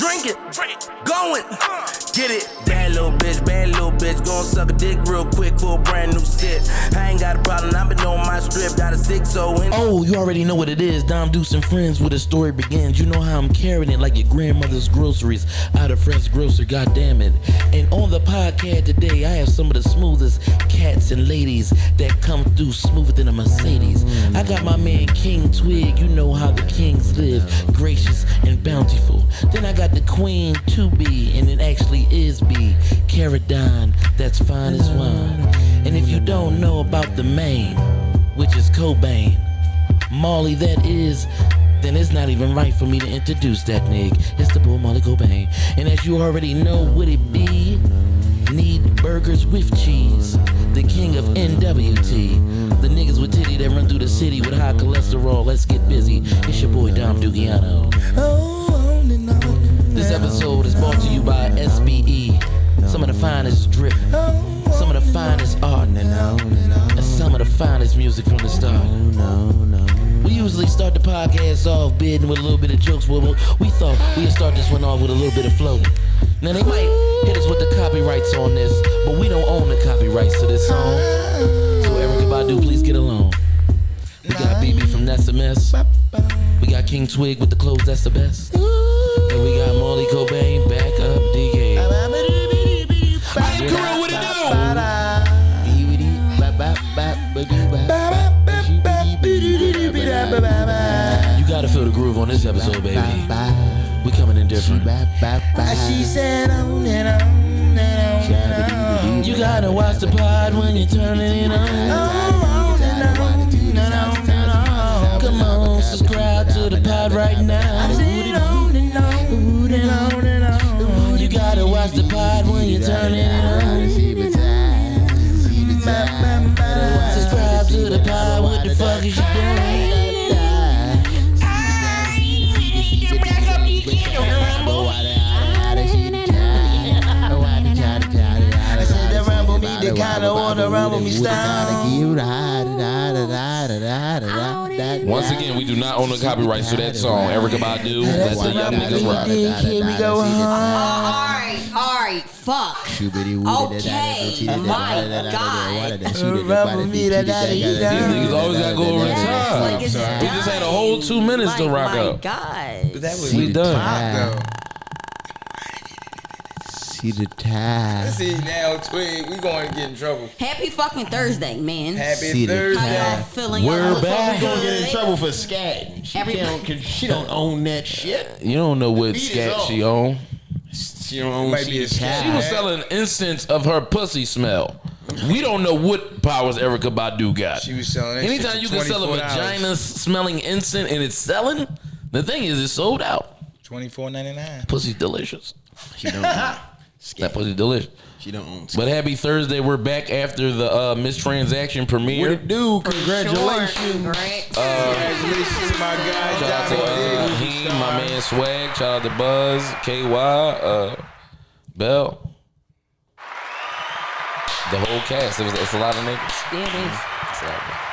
drinking, going, get it. Bad little bitch, gon' suck a dick real quick for a brand new sit. I ain't got a problem, I've been on my strip, got a 6-0 in. Oh, you already know what it is. Dom Deuce and Friends, where the story begins. You know how I'm carrying it like your grandmother's groceries out of Fresh Grocer, goddammit. And on the podcast today, I have some of the smoothest cats and ladies that come through smoother than a Mercedes. I got my man King Twig, you know how the kings live, gracious and bountiful. Then I got the queen to be, and it actually is B, Caradine, that's fine as wine. And if you don't know about the main, which is Cobain, Marley that is, then it's not even right for me to introduce that nigga. It's the boy Marley Cobain. And as you already know, would it be? Need burgers with cheese. The king of NWT. The niggas with titty that run through the city with high cholesterol. Let's get busy. It's your boy Dom Dugiano. This episode is brought to you by SBE. Some of the finest drip. Some of the finest art. And some of the finest music from the start. We usually start the podcast off bidding with a little bit of jokes. Well, we thought we'd start this one off with a little bit of flow. Now they might hit us with the copyrights on this, but we don't own the copyrights to this song. So Erykah Badu, please get along. We got BB from That's a Mess. We got King Twig with the clothes, that's the best. And we got Marley Cobain back up the game. Hey, Kirill, what it do? You gotta feel the groove on this episode, baby. We coming in different. She said on and on and on. You gotta watch the pod when you're turning it on. Come on, subscribe to the pod right now. You gotta watch the pod when you're turning it on. Subscribe to the pod, what the fuck is you doing? The kind of order around me style. Once again, we do not own the copyrights to that song. Erykah Badu, let the young niggas rock. Here we go. All right, fuck. Okay, my God. These niggas always gotta go over the time. We just had a whole 2 minutes to rock up. My God. That was We done. See the time. See now, Twig, we going to get in trouble. Happy fucking Thursday, man. Happy Thursday. How y'all feeling? We're Y'all back. Gonna get in trouble for scatting. She don't own that shit. You don't know what scat she on. She don't own. Might be a scat. She was selling incense of her pussy smell. We don't know what powers Erykah Badu got. She was selling that Anytime shit you for can sell a $24. vagina smelling incense and it's selling, the thing is it's sold out. $24.99. Pussy's delicious. She don't own. That pussy's delicious. She don't own. But happy Thursday, we're back after the Mistransaction premiere. What it do? Congratulations. Right? Congratulations to my guy. Shout out to Heem, my man Swag. Shout out to Buzz, KY, Bell. The whole cast. It's a lot of niggas. Yeah, it is. It's a lot of niggas.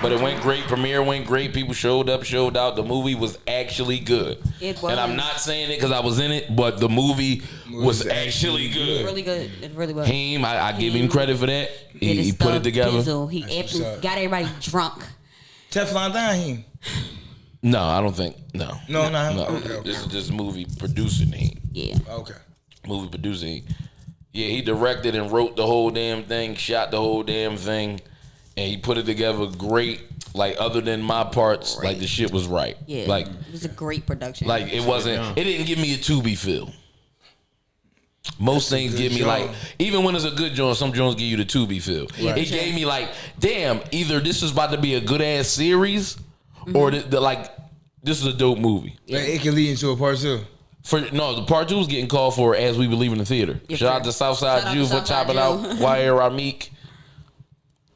But it went great. Premiere went great. People showed up, showed out. The movie was actually good. It was. And I'm not saying it because I was in it, but the movie was actually good. Really good. It really was. Heem, I give him credit for that. He put it together. Dizzle. He got everybody drunk. Teflon Don him. No, I don't think. No. No. Okay. This is just movie producing Heem. Yeah. Okay. Movie producing. Yeah, he directed and wrote the whole damn thing, shot the whole damn thing. And he put it together great, like other than my parts, Great. like the shit was right. Yeah. Like it was a great production. it didn't give me a Tubi feel. Most things give me like, even when it's a good joint, some joints give you the Tubi feel. Yeah, It gave me like, damn, either this is about to be a good ass series, or like this is a dope movie. Like, it can lead into a part two. The part 2 was getting called for as we were leaving the theater. Yeah, Shout out to Southside Jew for chopping out Wire Ramik.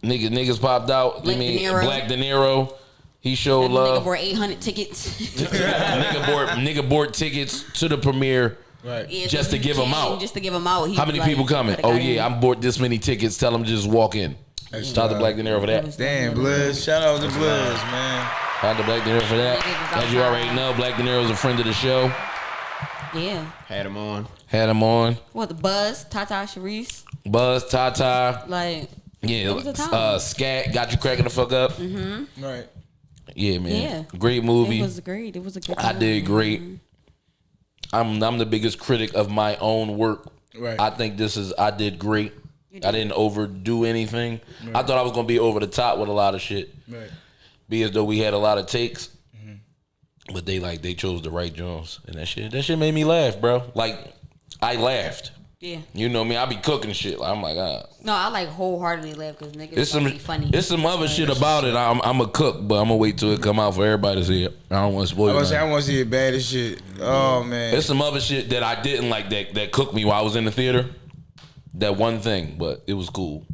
Niggas popped out. Black De Niro. Black De Niro. He showed Nigga love. bought 800 tickets. nigga bought tickets to the premiere. Right. Yeah, Just to give 'em out. Just to give them out. How many people coming? Oh yeah, I'm bought this many tickets. Tell them just walk in. Shout out to Black De Niro for that. Damn, Bloods. Shout out to Bloods, man. Shout out to Black De Niro for that. As you already know, Black De Niro is a friend of the show. Yeah. Had him on. What, the Buzz, Tata Sharice? Buzz, Tata. Like, Yeah, it was a time. Scat got you cracking the fuck up. Mm-hmm. Right. Yeah, man. Yeah. Great movie. It was great. It was a good I did great. Mm-hmm. I'm the biggest critic of my own work. Right. I think I did great. I didn't overdo anything. Right. I thought I was gonna be over the top with a lot of shit. Right. Be as though we had a lot of takes. But they chose the right Jones. And that shit made me laugh, bro. Like, I laughed. Yeah. You know me, I be cooking shit. Like, I'm like, No, I like wholeheartedly laugh because niggas be funny. It's some other shit about it. I'm a cook, but I'm gonna wait till it come out for everybody to see it. I don't want to spoil it. I want to see it bad as shit. Oh man. It's some other shit that I didn't like that cooked me while I was in the theater. That one thing, but it was cool.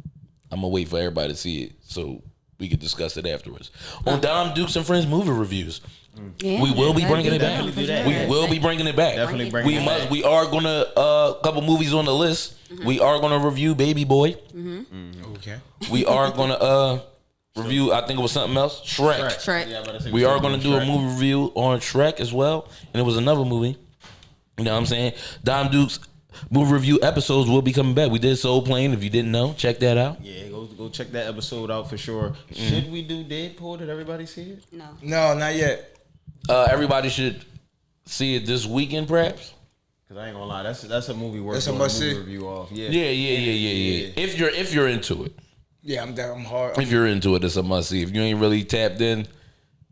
I'm gonna wait for everybody to see it so we can discuss it afterwards. On Dom Dukes and Friends movie reviews. Yeah, we will be bringing it back. We will be bringing it back. Definitely bring it back. We are gonna couple movies on the list. We are gonna review Baby Boy. Okay. We are gonna review. I think it was something else. Shrek. Yeah, We are gonna do a movie review on Shrek as well, and it was another movie. You know what I'm saying? Dom Dukes movie review episodes will be coming back. We did Soul Plane. If you didn't know, check that out. Yeah, go check that episode out for sure. Should we do Deadpool? Did everybody see it? No, not yet. Everybody should see it this weekend, perhaps. Cause I ain't gonna lie, that's a movie worth That's a doing a must movie see. review off. Yeah. If you're into it. Yeah, I'm hard. If you're into it, it's a must see. If you ain't really tapped in,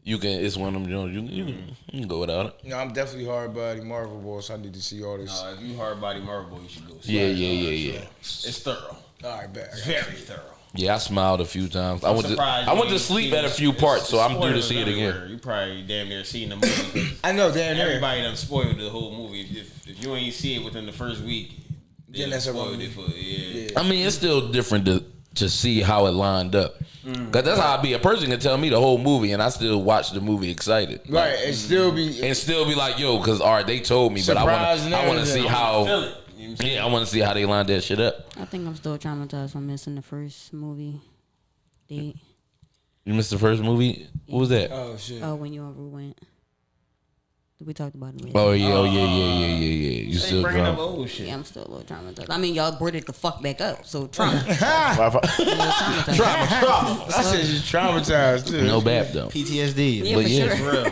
you can. It's one of them joints. You can go without it. No, I'm definitely hard body Marvel boy, so I need to see all this. If you hard body Marvel, you should go see Yeah, it. yeah. It's thorough. All right, bet. It's very thorough. Yeah, I smiled a few times. I went to sleep at a few It's parts, so I'm due to see it everywhere. again. You probably damn near seen the movie. I know, damn near. Everybody done spoiled the whole movie. If you ain't see it within the first week, Then that's spoiled a it for yeah. I mean, it's still different to see how it lined up. Cause that's how I be. A person can tell me the whole movie, and I still watch the movie excited. Right, and still be like, yo, cause all right, they told me, but I want to see how. Yeah, I want to see how they lined that shit up. I think I'm still traumatized from missing the first movie. Date. You missed the first movie? What was that? Oh shit. Oh, when you and Rue went. We talked about it. Oh yeah, yeah. You still drunk? Old shit. Yeah, I'm still a little traumatized. I mean, y'all brought it the fuck back up, so trauma. I said she's traumatized too. No bap though. PTSD. Yeah, But for yeah. sure.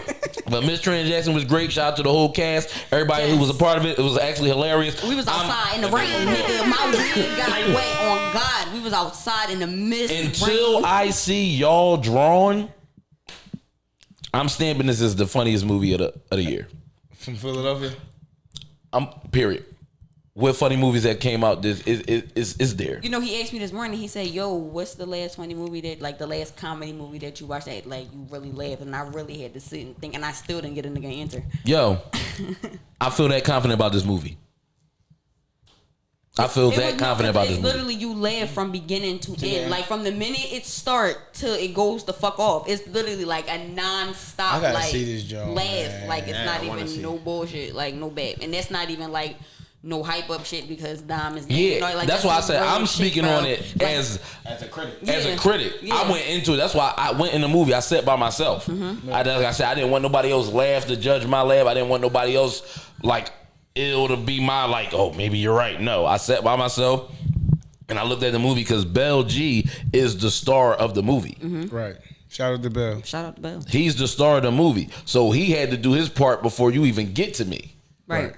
But Miss Trent Jackson was great. Shout out to the whole cast, everybody who was a part of it. It was actually hilarious. We was outside in the rain, nigga. My wig got wet on God. We was outside in the mist. Until I see y'all drawn, I'm stamping this as the funniest movie of the year. From Philadelphia. Period. What funny movies that came out this is there. You know, he asked me this morning. He said, "Yo, what's the last funny movie the last comedy movie that you watched that like you really laughed?" And I really had to sit and think, and I still didn't get a nigga answer. Yo, I feel that confident about this movie. I feel that confident about this movie. It's literally you laugh from beginning to end. Like from the minute it start till it goes the fuck off. It's literally like a non-stop I gotta like see this joint, laugh. man. Like it's Yeah, not I wanna even see no bullshit. Like no bad. And that's not even like no hype up shit because Dom is Yeah, you know, like, that's why I said real I'm shit, speaking bro. on it Like, as a critic. As a Yeah. critic, Yeah. I went into it. That's why I went in the movie. I sat by myself. Like I said, I didn't want nobody else laugh to judge my laugh. I didn't want nobody else like ill to be my like. Oh, maybe you're right. No, I sat by myself and I looked at the movie because Bell G is the star of the movie. Right. Shout out to Bell. Shout out to Bell. He's the star of the movie, so he had to do his part before you even get to me. Right.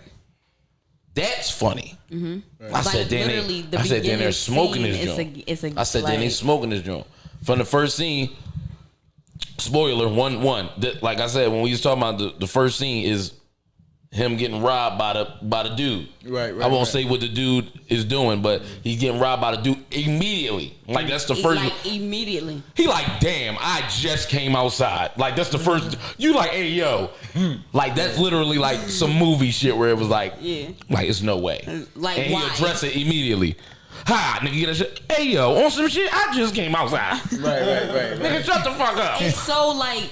That's funny. I Like, said, then literally, the I said, then beginning they're smoking scene this is joint. it's a I said, then they like- smoking this joint. From the first scene, spoiler, one. Like I said, when we was talking about the first scene is him getting robbed by the dude. Right, I won't right. say what the dude is doing, but he's getting robbed by the dude immediately. Like that's the first. Like immediately. He like, damn, I just came outside. Like that's the first. You like, hey yo, like that's literally like some movie shit where it was like, Yeah. like it's no way. Like, and he why? addressed it immediately. Hi, nigga, get that shit. Hey yo, on some shit, I just came outside. Right. Nigga, shut the fuck up. It's so like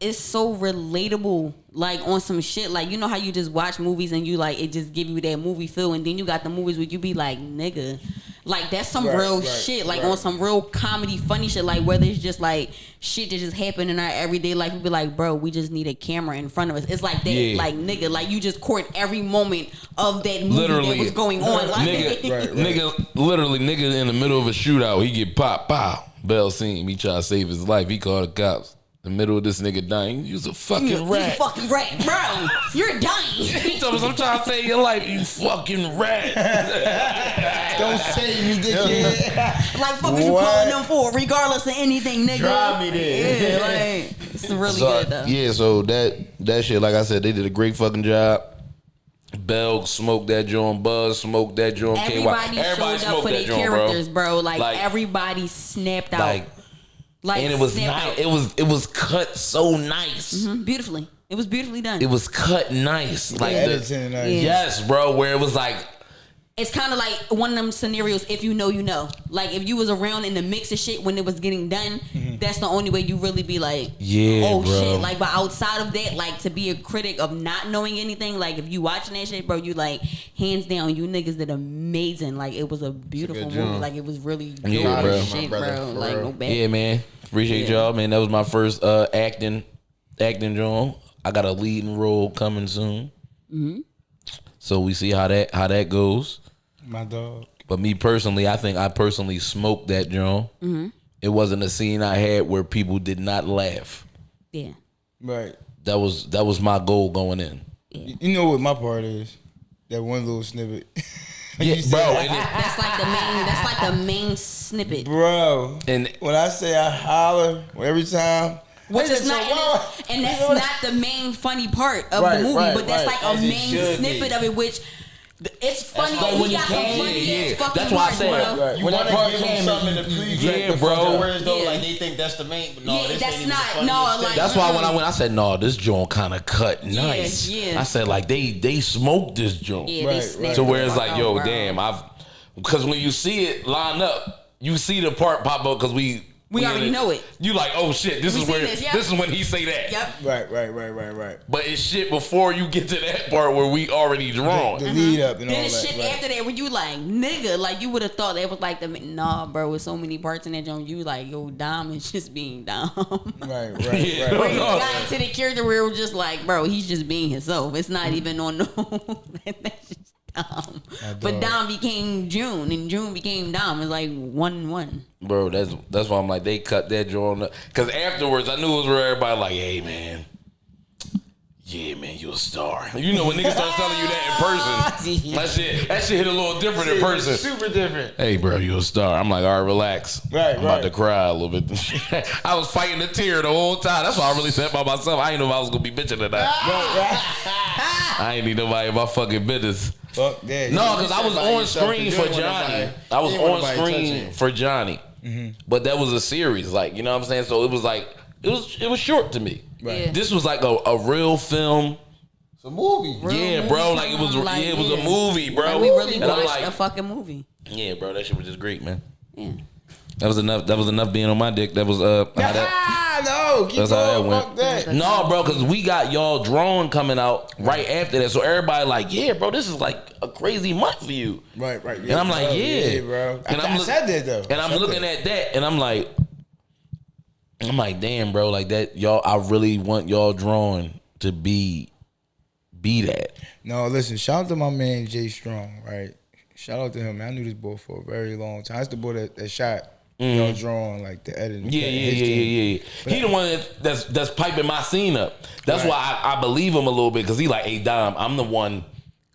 it's so relatable, like on some shit. Like you know how you just watch movies and you like it just give you that movie feel, and then you got the movies where you be like, nigga, Like that's some real shit. Like on some real comedy, funny shit. Like whether it's just like shit that just happened in our everyday life, we be like, bro, we just need a camera in front of us. It's like that. Yeah. Like nigga, like you just caught every moment of that movie that was going on. Like, nigga, literally, nigga in the middle of a shootout, he get popped, pow. Bell seen him. He try to save his life. He called the cops. In the middle of this nigga dying. You was a fucking rat. You a fucking rat, bro. You're dying. He told us, I'm trying to save your life. You fucking rat. Don't save me, dickhead. Like, fuck what you calling them for? Regardless of anything, nigga. Drive me there. Yeah, like, it's really good, though. Yeah, so that shit, like I said, they did a great fucking job. Bell smoked that joint, Buzz smoked that joint, Everybody showed up for their characters, bro. Like everybody snapped out. Like, and it was nice. It was cut so nice. Mm-hmm. Beautifully. It was beautifully done. It was cut nice. Like editing nice. Yes, bro. Where it was like, it's kind of like one of them scenarios. If you know, you know. Like if you was around in the mix of shit when it was getting done, that's the only way you really be like, oh bro. shit. Like, but outside of that, like to be a critic of not knowing anything, like if you watching that shit, bro, you like hands down, you niggas did amazing. Like it was a beautiful movie. Like it was really good bro. shit, bro. Like no bad. Yeah, man. Appreciate y'all, man. That was my first acting joint. I got a leading role coming soon. So we see how that goes. My dog. But me personally, I think I personally smoked that joint. It wasn't a scene I had where people did not laugh. Yeah. Right. That was my goal going in. Yeah. You know what my part is? That one little snippet. Yeah, bro. That's like the main snippet. Bro. And when I say I holler every time. Which is not, and that's not the main funny part of the movie, but that's like a main snippet of it, which it's funny. He got some funny fucking that's why I parts, said, bro. You want to give them something to please yeah, bro. Words though, like they think that's the main. But no, Yeah, this that's ain't not- even the no, funniest like- thing. That's why when I went, I said, no, this joint kind of cut nice. yeah. I said, like, they smoked this joint. Yeah, Right, they snapped To where the it's fuck like, out, yo, bro. damn, because when you see it line up, you see the part pop up because we already know it. You like, oh shit, this We is seen where this, yep. this is when he say that. Yep. Right. But it's shit before you get to that part where we already drawn. The lead up and all Then that. the shit after that, when you like, nigga, like you would have thought that was like the nah, bro. With so many parts in that joint, you like, yo, Dom is just being Dom. Right. Yeah. Where you got into the character where it was just like, bro, he's just being himself. It's not even on no. That's just Dom. But Dom became June, and June became Dom. It's like 1-1. Bro, that's why I'm like, they cut that joint up. Because afterwards, I knew it was where everybody like, hey, man. Yeah, man, you a star. You know when niggas start telling you that in person, that shit hit a little different in person. Super different. Hey, bro, you a star. I'm like, all right, relax. Right, I'm about to cry a little bit. I was fighting the tear the whole time. That's why I really said by myself. I didn't know if I was gonna be bitching or not. I ain't need nobody in my fucking business. Fuck that. No, because I was on screen for Johnny. I was on screen for Johnny. But that was a series, like, you know what I'm saying? So it was like, it was short to me. Right. Yeah. This was like a real film. It's a movie. Yeah, bro. Like it was a movie, bro. Like we really And I'm watched like, a fucking movie. yeah, bro. That shit was just great, man. Yeah. That was enough being on my dick. That was No, keep That's how that going. went. Fuck that. No, bro, because we got y'all drawn coming out right after that. So everybody like, yeah, bro, this is like a crazy month for you. Right. And I'm like, yeah, bro. And I said that though. And I'm looking at that, and I'm like, damn, bro, like that, y'all. I really want y'all drawn to be that. No, listen. Shout out to my man Jay Strong. Right. Shout out to him. Man. I knew this boy for a very long time. That's the boy that shot y'all drawing like the editing. Yeah. He the one that's piping my scene up. That's why I believe him a little bit, because he like, hey Dom, I'm the one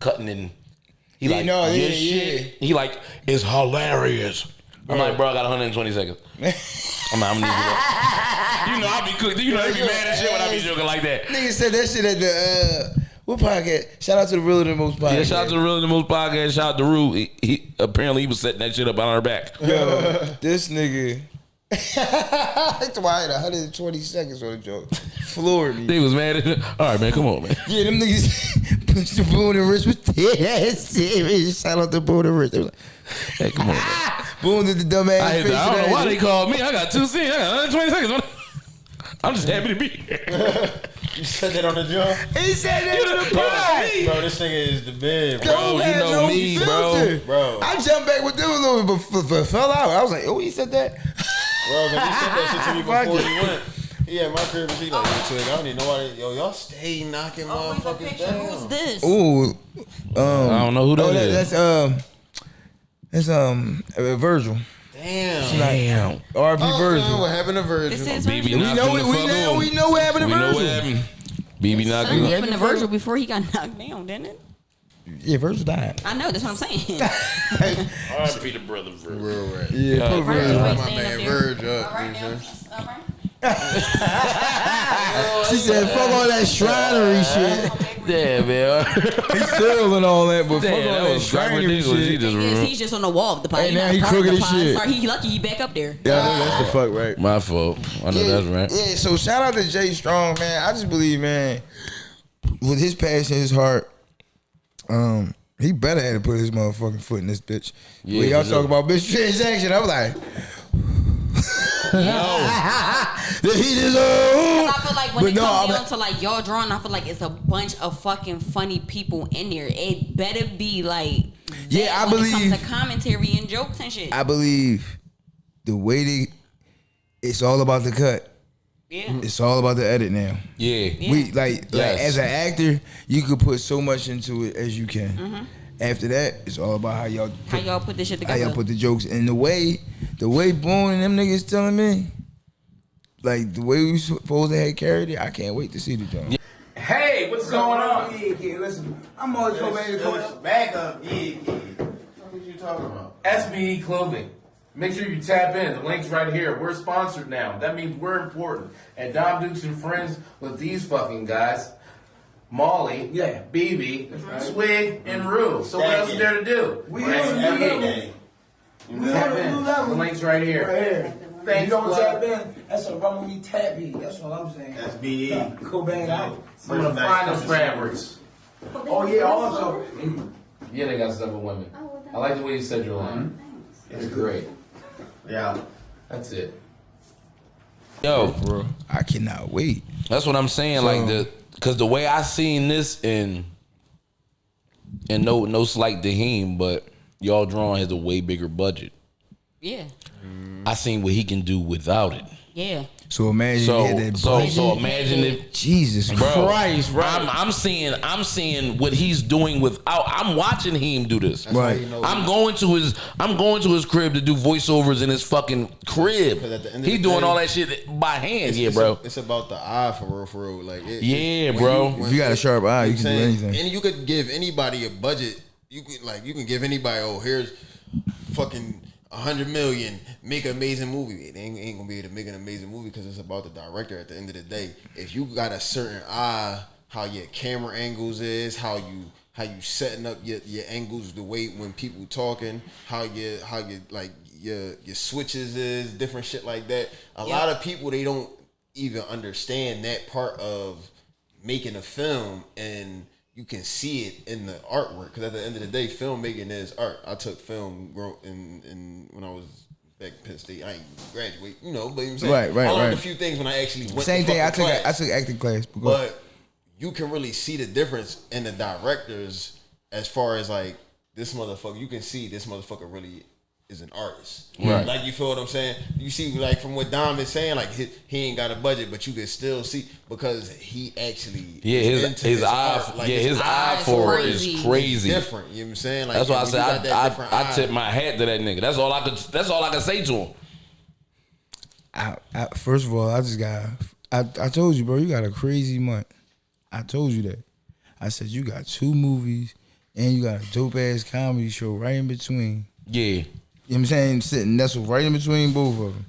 cutting in. He like, your shit. He like, it's hilarious. I'm like, bro, I got 120 seconds. I'm need you. You know I be cooked. You know I be mad as shit when I be joking like that. Nigga said that shit at the what podcast? Shout out to the Real Than Most podcast. Yeah, shout out to the Real Than Most podcast. Shout out to Rue. He apparently he was setting that shit up on her back. Yo, this nigga. That's why I had 120 seconds on the joke. Floored me. He was mad at him. All right, man, come on, man. Yeah, them niggas punched the Boone and Rich with serious. Shout out to Boone and Rich. They was like, Hey, come on, man. Boone did the dumbass I face. don't know why they called me. I got 2 scenes. I got 120 seconds. I'm just happy to be here. You said that on the joint? He said that on the pod. Bro, this nigga is the man, bro. Don't have know no me, filter. Bro. I jumped back with them a little bit, but fell out. I was like, oh, he said that? Bro, cause he said that shit to me before he went. He at my crib and he like, yo, twig, I don't even know why yo, y'all stay knocking motherfuckers down. Who's this? Ooh. I don't know who that is. That's Virgil. Damn. R.P. Virgil. What happened to Virgil? This is BB Virgil. We know what happened to We know Virgil. what happened. BB knocked Something him. happened to Virgil before he got knocked down, didn't it? Yeah, Virgil died. I know, that's what I'm saying. R.I.P. the brother Virgil. Real right. Yeah, put Virgil. My man Virgil up. All right, you know? now. All right. She said, fuck all that shrinery shit. Damn, man. He's still and all that, but fuck Damn, all that that was shrinery ridiculous. He shit. just He's just on the wall of the pod. Hey, He's now not he part of crooked the as pod. shit. Sorry, he lucky he back up there. Yeah, I know that's the fuck, right? my fault. I know that's right. Yeah, so shout out to Jay Strong, man. I just believe, man, with his passion, his heart, he better had to put his motherfucking foot in this bitch. Yeah, When y'all for talk sure. about bitch transaction, I'm like, the heat is on. I feel like when But it no, comes I'm down to like y'all drawing, I feel like it's a bunch of fucking funny people in there. It better be like Yeah, that I when it believe- comes to commentary and jokes and shit. I believe the way it's all about the cut. Yeah. It's all about the edit now. Yeah. We like Yes. as an actor, you could put so much into it as you can. After that, it's all about how y'all How y'all put this shit how together? y'all put the jokes and the way Boone and them niggas telling me, like the way we supposed to have carried it. I can't wait to see the joint. Hey, what's going on? Yeah, listen, I'm always coming Back up, yeah. What you talking about? SBE Clothing. Make sure you tap in. The link's right here. We're sponsored now. That means we're important. And Dom Dukes and friends with these fucking guys. Molly, BB, Swig, and Rue. So what else is there to do? We Every day. Tap in. The link's right here. Thanks, you don't Blood. tap in. That's a rubber me tap beat. That's all I'm saying. That's BE. Go bang it out. Some of the finest fabrics. Oh yeah, also. Yeah, they got stuff with women. I like the way you said your line. It's great. Yeah. That's it. Yo, Bro, I cannot wait. that's what I'm saying. Like because the way I seen this and no slight to him, but y'all drawing has a way bigger budget. Yeah. I seen what he can do without it. Yeah. So imagine you had that budget. So imagine if Jesus Bro, Christ, bro. I'm seeing what he's doing without. I'm watching him do this. Right. I'm going to his crib to do voiceovers in his fucking crib. 'Cause at the end of He the doing day, all that shit by hand. It's bro. It's about the eye for real. Like, Yeah, bro. If you got a sharp eye, you know can what do I'm saying? anything. And you could give anybody a budget. You can give anybody, oh, here's fucking 100 million, make an amazing movie. They ain't gonna be able to make an amazing movie because it's about the director at the end of the day. If you got a certain eye, how your camera angles is, how you setting up your angles, the way when people talking, how you like your switches is, different shit like that. A lot of people, they don't even understand that part of making a film, and you can see it in the artwork. Because at the end of the day, filmmaking is art. I took film in when I was back in Penn State. I ain't graduate, but you know what I'm saying? Right. I learned a few things when I actually went Same to thing. I fucking class. took acting class. But you can really see the difference in the directors as far as like this motherfucker. You can see this motherfucker really is an artist. Right. Like, you feel what I'm saying? You see, like, from what Dom is saying, like, he ain't got a budget, but you can still see because he actually is into his eye art. Like, his eye is for it crazy. is crazy. different. You know what I'm saying? Like, That's why I when said you got that different I eye- tip my hat to that nigga. That's all I could say to him. I first of all, I told you, bro, you got a crazy month. I told you that. I said you got 2 movies and you got a dope ass comedy show right in between. Yeah. You know what I'm saying? Sitting nestled right in between both of them.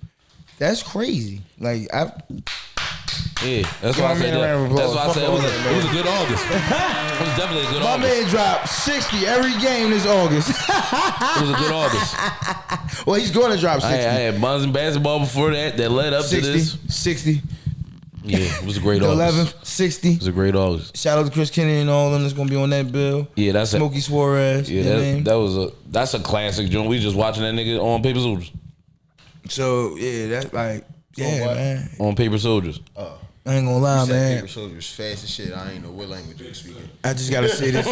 That's crazy. Like Yeah, that's Give why I my said man a round of that. That's applause. why I Fuck said all it that, was a good August. It was definitely a good my August. man dropped 60 every game this August. It was a good August. Well, he's going to drop 60. I had Buns and basketball before that led up to 60, this. 60. Yeah, it was a great The August. 11th, 60. It was a great August. Shout out to Chris Kennedy and all of them that's gonna be on that bill. Yeah, that's Smokey Suarez. Yeah, you know what I mean? that's a classic joint. We just watching that nigga on Paper Soldiers. So yeah, that's like man. On Paper Soldiers. I ain't gonna lie, You said man. paper soldiers fast as shit. I ain't know what language you were speaking. I just gotta say this.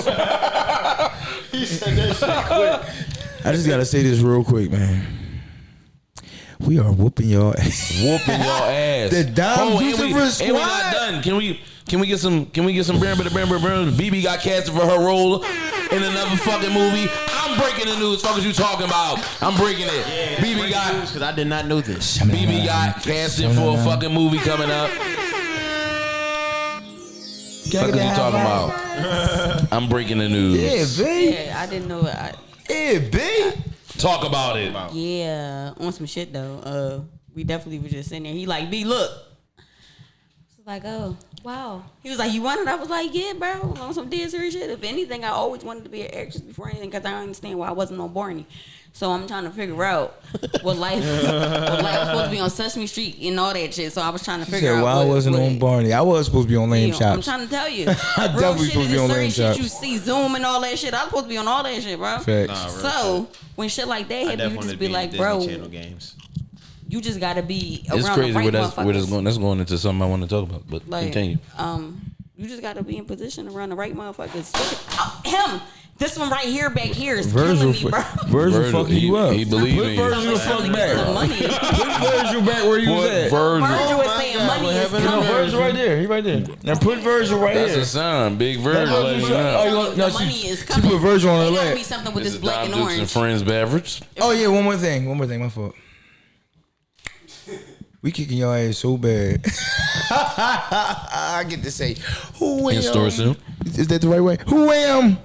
He said that shit quick. I just gotta say this real quick, man. We are whooping y'all ass. Whooping your ass. The Dom Ducifer and we not squad. done. Can we get some brand? BB got casted for her role in another fucking movie. I'm breaking the news. Fuck is you talking about? I'm breaking it. BB got because I did not know this. BB got casted for a fucking movie coming up. Fuck is you talking about? I'm breaking the news. Yeah, B. Yeah, I didn't know it. Yeah, B. Talk about it. Yeah, on some shit though. We definitely were just sitting there. He like, B, look. It's like, oh, wow. He was like, you want it? I was like, yeah, bro. On some dead serious shit. If anything, I always wanted to be an actress before anything because I don't understand why I wasn't on Barney. So I'm trying to figure out what life was supposed to be on Sesame Street and all that shit. So I was trying to figure out why I wasn't on Barney. I was supposed to be on Lame I'm Chops. trying to tell you. I Real definitely shit supposed to be is on certain Lame shit Chops. you see Zoom and all that shit. I was supposed to be on all that shit, bro. Facts. So when shit like that I happen, you definitely just be like, Disney bro, Channel games. you just gotta be around It's crazy the right where that's motherfuckers. going. That's going into something I want to talk about. But Like, continue. You just gotta be in position around the right motherfuckers. Look at, him. This one right here, back here, is Virgil, killing me, bro. Virgil fucking you up. He believe Put in you. Virgil the fuck Trying to get some back. money. Put Virgil back where you was Put at. Virgil. Virgil is saying money is No, coming. Virgil right there. He right there. Now put Virgil right That's here. a son. Big Virgil. That's what Let you me said. know. Oh, you want- no, The money is she coming. put Virgil on her They gotta lap. be something with This this is black Dom and Dukes and orange. Friends beverage. Oh yeah, one more thing, my fault. We kicking your ass so bad. I get to say, who In store soon. Is that the right way? Who am?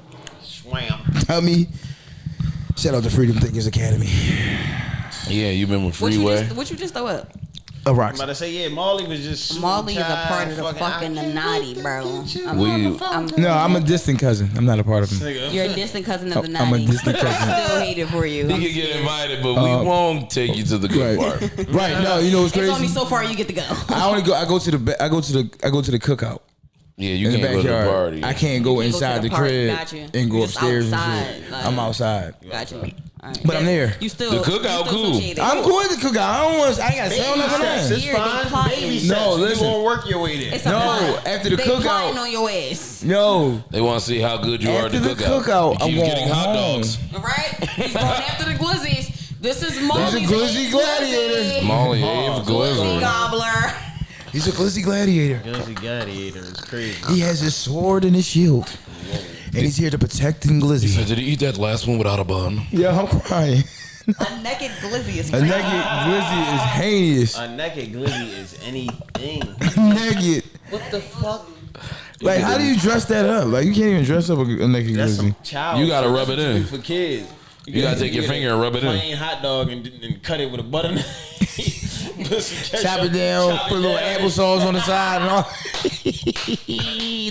Swam. Tell me. Shout out to Freedom Thinkers Academy. Yeah, you been with What you Freeway. just throw up? A I'm rock. about to say, yeah, Molly was just super Molly is a tired, part of the fucking Illuminati, bro. No, I'm a distant cousin. I'm not a part of them. You're a distant cousin of the I'm a Nati. distant cousin. I still hate it for you. He I'm can get scared. invited, but we won't take you to the good part. Right. No, you know what's It's only crazy? so far you get to go. I go to the cookout Yeah, you in the can't go to the backyard. party. I can't go You can't go to inside the the park. crib Gotcha. and go You just upstairs outside, and shit. like- I'm outside. Gotcha. All right. But I'm there. You still The cookout, cool. I'm cool with the cookout. I ain't gotta say Baby nothing. steps, it's Here, they fine. plotting. Baby No, steps. listen. You gonna work your way there. It's a No, plot. after the they cookout- plotting on your ass. No. They want to see how good you are at After the the cookout. cookout, You I'm keep going getting hot home. dogs. All right? He's going after the glizzies. This is Molly's glizzy gladiator. Molly Ave Glizzy Glizzy. gobbler. He's a glizzy gladiator. Gunsy Gladiator is crazy. He has his sword and his shield. And he's here to protect and glizzy. Did he eat that last one without a bun? Yeah, I'm crying. A naked glizzy is A crazy. naked glizzy is heinous. A naked glizzy is anything. Naked. What the fuck? Like, how do you dress that up? Like, you can't even dress up a naked That's glizzy. some child. You gotta shit. rub That's it what you in. do for kids. You gotta take your get finger a and rub it in. Plain hot dog and cut it with a butter knife. Put some ketchup, Chop it down, chop put a it little down. applesauce on the side and all.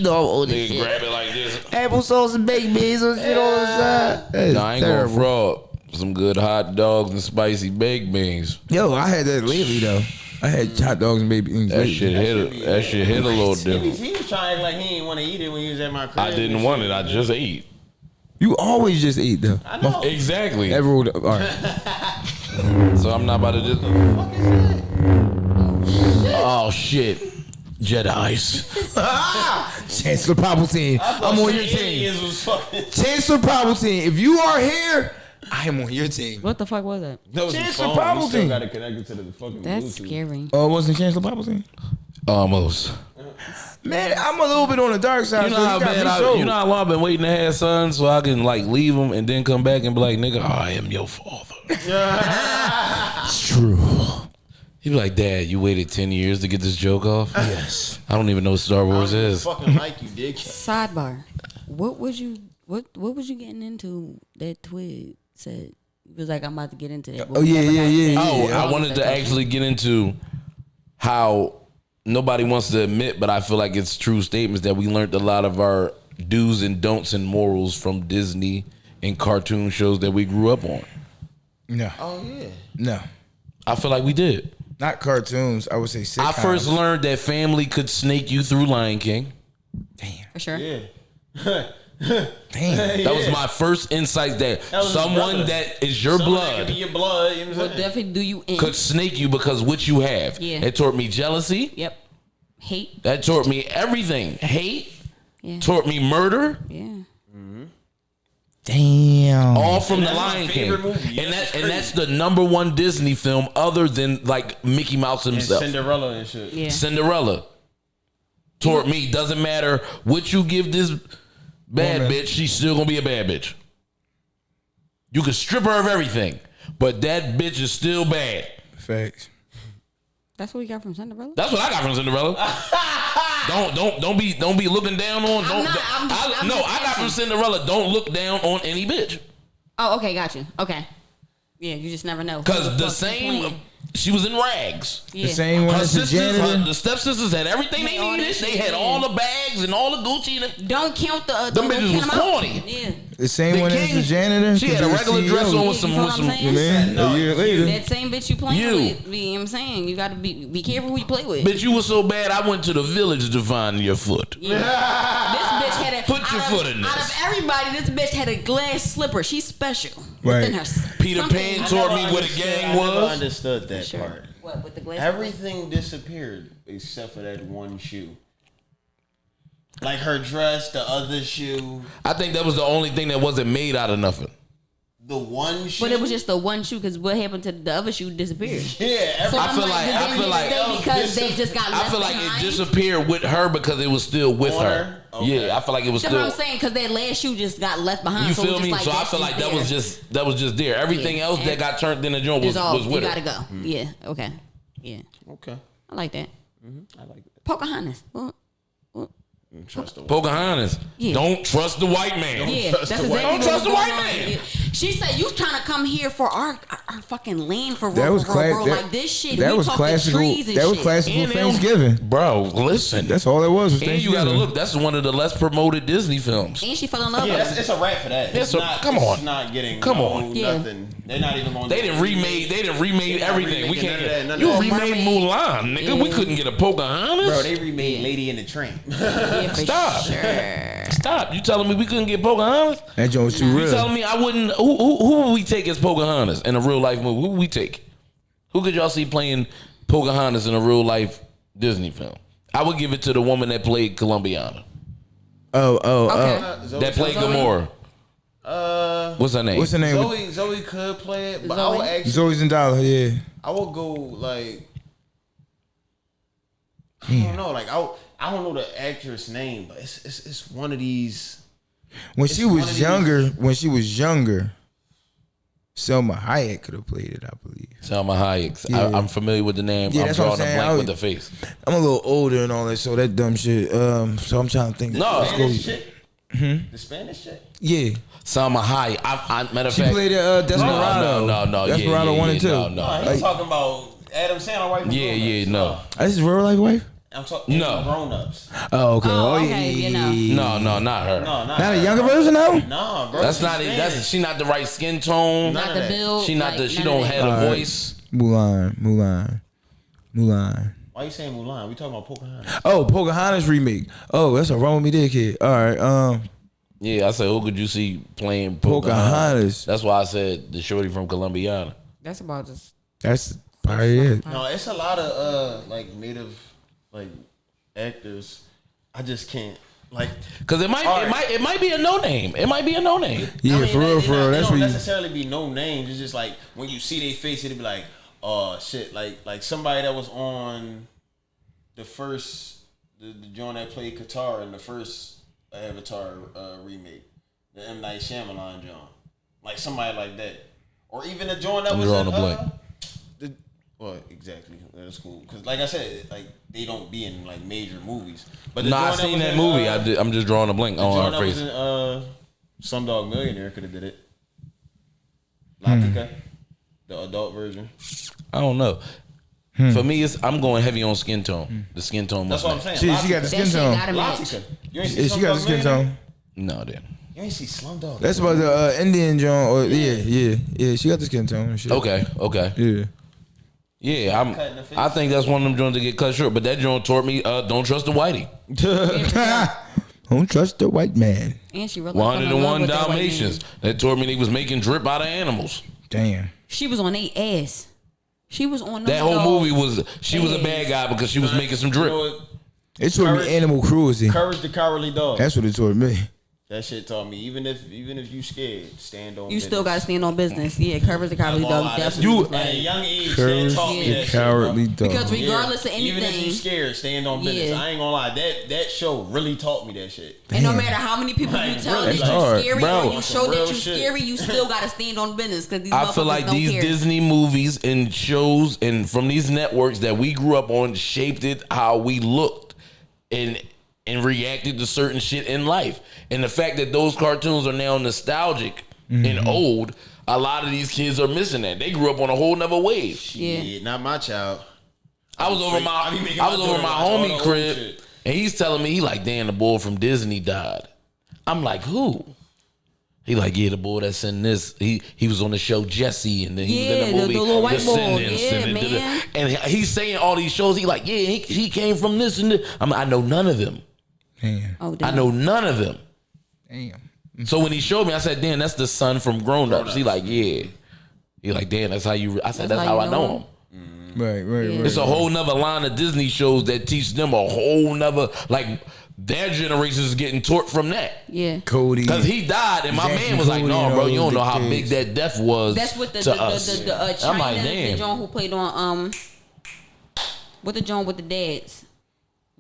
No, I'm old as Nigga shit. grab it like this. Applesauce and baked beans and shit on the side. That is No, I ain't terrible. going fraud. Some good hot dogs and spicy baked beans. Yo, I had that lately though. I had hot dogs and baked beans. That lately. shit hit. That shit hit a little different. He was trying to act like he didn't want to eat it when he was at my crib. I didn't want it. I just ate. You always just eat though. I know. Exactly. Everyone, all right. So I'm not about to just. Oh shit. Jedi's. Chancellor Palpatine, I'm on your team. Aliens was fucking. Chancellor Palpatine, if you are here, I am on your team. What the fuck was that? That was Chancellor his phone. You still Palpatine. got to connect it to the fucking That's Bluetooth. scary. Oh, it wasn't Chancellor Palpatine? Almost. Man, I'm a little bit on the dark side. You know so how gotta bad be sold. you know how long I've been waiting to have sons so I can like leave them and then come back and be like, nigga, I am your father. It's true. He be like, Dad, you waited 10 years to get this joke off? Yes. I don't even know what Star Wars is. Fucking like you, dick. Sidebar. What was you getting into that Twig said? He was like, I'm about to get into that. Oh, yeah. Oh, Yeah. I wanted to actually get into how nobody wants to admit, but I feel like it's true statements that we learned a lot of our do's and don'ts and morals from Disney and cartoon shows that we grew up on. No. Oh yeah. No. I feel like we did. Not cartoons. I would say sitcoms. I first learned that family could snake you through Lion King. For sure. Yeah. Damn. That was my first insight that That was his someone brother. that is your Someone that could be blood your blood. You know what Will I'm saying? definitely do you in. could snake you because what you have. Yeah. It taught me jealousy. Yep. Hate. That taught me everything. Hate. Yeah. Taught me murder. Yeah. Damn. All from The that's my Lion King. favorite movie. And Yes, that's the number one Disney film other than like Mickey Mouse And himself. Cinderella and shit. Yeah. Cinderella. Taught me, doesn't matter what you give this bad Woman. bitch, she's still gonna be a bad bitch. You can strip her of everything, but that bitch is still bad. Facts. That's what we got from Cinderella. That's what I got from Cinderella. don't be looking down on. I'm not, I'm just I got from asking. Cinderella. Don't look down on any bitch. Oh, okay, got you. Okay. Yeah, you just never know. Cause Who the fuck you same, playing. she was in rags. Yeah. The same one Her as the sisters, janitor. the stepsisters had everything they Had all needed. that They shit, had yeah. all the bags and all the Gucci. And Don't count the. Them don't bitches count was them out. corny. Yeah. The same The one as king- the janitor. she had a regular dress on with some. You feel With what some I'm saying? Man, a year later. That same bitch you playing You. with. You know what I'm saying? You gotta be careful who you play with. bitch, you were so bad. I went to the village to find your foot. Yeah. This bitch had a. Put your out of- foot in Out this. of everybody, this bitch had a glass slipper. She's special. Right. Within her. Peter something- Pan I taught never me what a understood- gang I never was. understood that Sure. part. What with the glass? Everything disappeared except for that one shoe. Like her dress, the other shoe, I think that was the only thing that wasn't made out of nothing. the one shoe. But it was just the one shoe because what happened to the other shoe disappeared. yeah. So I I'm feel like, like- did I they feel like- stay because they just got left I feel like behind? it disappeared with her because it was still with On her. her? Okay. Yeah, I feel like it was That's what still. I'm saying because that last shoe just got left behind. You so it feel was me? just So I that feel shoe like that there. was just there. Everything Yeah. else that And got turned in the joint was It's all, with you her. gotta go. Yeah. Okay. Yeah. Okay. I like that. I like it. Pocahontas. Well, Trust the Pocahontas. Yeah. Don't trust the white man. yeah, trust that's the exactly white- Don't what trust was the white going on. man. Yeah. She said, "You trying to come here for our fucking land for That real, was for real, bro? class. Like this shit. That we was talking classical. trees and That was shit. classical And they don't- Thanksgiving. Bro, listen. That's all it was and you Thanksgiving. gotta look. That's one of the less promoted Disney films. And she fell in love Yeah, with him. it's a rap for that. It's a- come on. It's not getting. Come no, on. Yeah. Nothing. They're not even going. They didn't remade. They didn't remade They're not everything. We remaking can't. none of that, none of You that. remade Mermaid. Mulan, nigga. We Yeah. couldn't get a Pocahontas. Bro, they remade Lady in the Tramp. Yeah, for Stop. sure. Stop. You telling me we couldn't get Pocahontas? That joint was too You real. telling me I wouldn't? Who would we take as Pocahontas in a real life movie? Who would we take? Who could y'all see playing Pocahontas in a real life Disney film? I would give it to the woman that played Columbiana. Okay. That played Gamora. What's her name? What's her name? Zoe could play it, but I Zoe? would actually. Zoe Zendaya. Yeah. I would go like. I don't know. Like I don't know the actress name, but it's one of these. When It's she one was of these- younger, Selma Hayek could have played it, I believe. Selma Hayek. Yeah. I'm familiar with the name. Yeah, I'm that's what I'm drawing a saying. blank I with would- the face. I'm a little older and all that, so that dumb shit. So I'm trying to think. No. Let's go. Spanish chick? The Spanish chick. Yeah, Selma Hayek. Matter of she fact. played Desperado. No. Desperado 1 and 2. No. No, he's talking about Adam Sandler wife. from Yeah, Grown yeah, Ups. no. This is real life wife. I'm talking No. Grown Ups. Oh, okay. Oh, yeah, okay, yeah, you know. yeah. No, not her. No, not Not a her. younger version though. No, bro. That's she's not it. Spanish. She not the right skin tone. None Not of the that. build. She not the. She none don't of that. have a Alright. voice. Mulan. Why you saying Mulan? We talking about Pocahontas. Oh, Pocahontas remake. Oh, that's a wrong with me there, kid. All right. Yeah, I said, who could you see playing Pocahontas? Pocahontas. That's why I said the shorty from Columbiana. That's about just. That's probably it. No, it's a lot of like native like actors. I just can't like. Cause it might be a no name. It might be a no name. Yeah, I mean, for real. They That's don't what you. necessarily be no names. It's just like when you see their face, it'll be like, oh shit, like somebody that was on the first the joint that played Qatar in the first Avatar remake, the M Night Shyamalan joint, like somebody like that, or even the joint that I'm was drawing in, a blank. well, exactly. That's cool because, like I said, like they don't be in like major movies. But the No, I joint seen was that in, movie. I'm just drawing a blank the on joint her that was face. in Slumdog Millionaire could have did it. Latika, the adult version. I don't know. For me, I'm going heavy on skin tone. The skin tone That's must what I'm saying. She got the That skin shit tone. gotta match. Latika. You ain't see Yeah, she got the Slumdog skin Millionaire? tone. No, then. You ain't see Slumdog. That's about the Indian joint. Or yeah. She got the skin tone and shit. Okay. Yeah. Yeah, Cut in the face. I think that's one of them joints that get cut short. But that joint taught me, don't trust the whitey. Don't trust the white man. And she really fell in love 101 with that white Dalmatians. man. That taught me they was making drip out of animals. Damn. She was on their ass. She was on That them whole dogs. movie was, she was a bad guy because she was making some You know drip. what? It taught me animal cruelty. Courage the Cowardly Dog. That's what it taught me. That shit taught me. Even if you scared, stand on. You business. still gotta stand on business. Yeah, Courage the Cowardly Dog definitely. At a young age, Courage that taught me the that Cowardly shit, Dog. Because regardless of anything, even if you scared, stand on business. Yeah. I ain't gonna lie. That show really taught me that shit. and no matter how many people you Like, tell really, that hard, you're scary bro. or you show Real that you're shit. scary, you still gotta stand on business because these I motherfuckers feel like don't these care. Disney movies and shows and from these networks that we grew up on shaped it how we looked and reacted to certain shit in life. And the fact that those cartoons are now nostalgic and old, a lot of these kids are missing that. They grew up on a whole nother wave. Yeah, not my child. I was over my homie all the crib, old shit. and he's telling me, he like, damn, the boy from Disney died. I'm like, who? He like, yeah, the boy that's in this. He was on the show Jesse, and then he was in the movie the little white boy. Descendants, Yeah, and man. and he's saying all these shows. He like, yeah, he came from this and this. I know none of them. Damn. Oh, I damn. know none of them. Damn. So when he showed me, I said, damn, that's the son from Grown Ups. He like, yeah. He like, damn, that's how you. I said, that's how I know him. Right. It's a whole nother line of Disney shows that teach them a whole nother, like, their generation is getting taught from that. Yeah. Cody. Because he died, and my Jackie man was like, Cody no, and bro, all you don't the know how kids. big that death was That's what to us. the I'm China, like, the damn. John who played on what the John with the dads,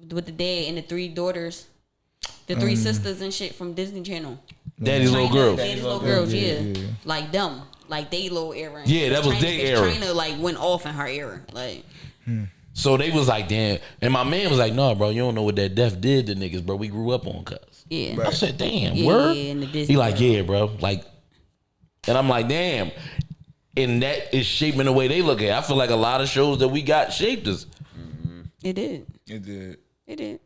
with the dad and the three daughters, the three sisters and shit from Disney Channel. Daddy's little girls. Daddy's little girls, yeah. yeah. Like them, like they little era. Yeah, that was their era. China like went off in her era, like. So they was like, damn. And my man was like, no, bro, you don't know what that death did to niggas, bro. We grew up on cuz. Yeah. I said, damn, Yeah, word? yeah, in the Disney He like, world. yeah, bro. Like, and I'm like, damn. And that is shaping the way they look at it. I feel like a lot of shows that we got shaped us. It did. It did. It did.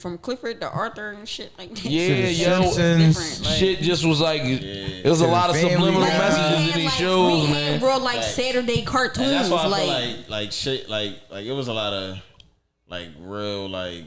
From Clifford to Arthur and shit like that. Yeah, The yo. Simpsons. Different, like- Shit just was like, it was a To lot the of Family subliminal Guy. messages in these shows, we man. had real like Saturday cartoons. And that's why I like feel like shit like it was a lot of like real like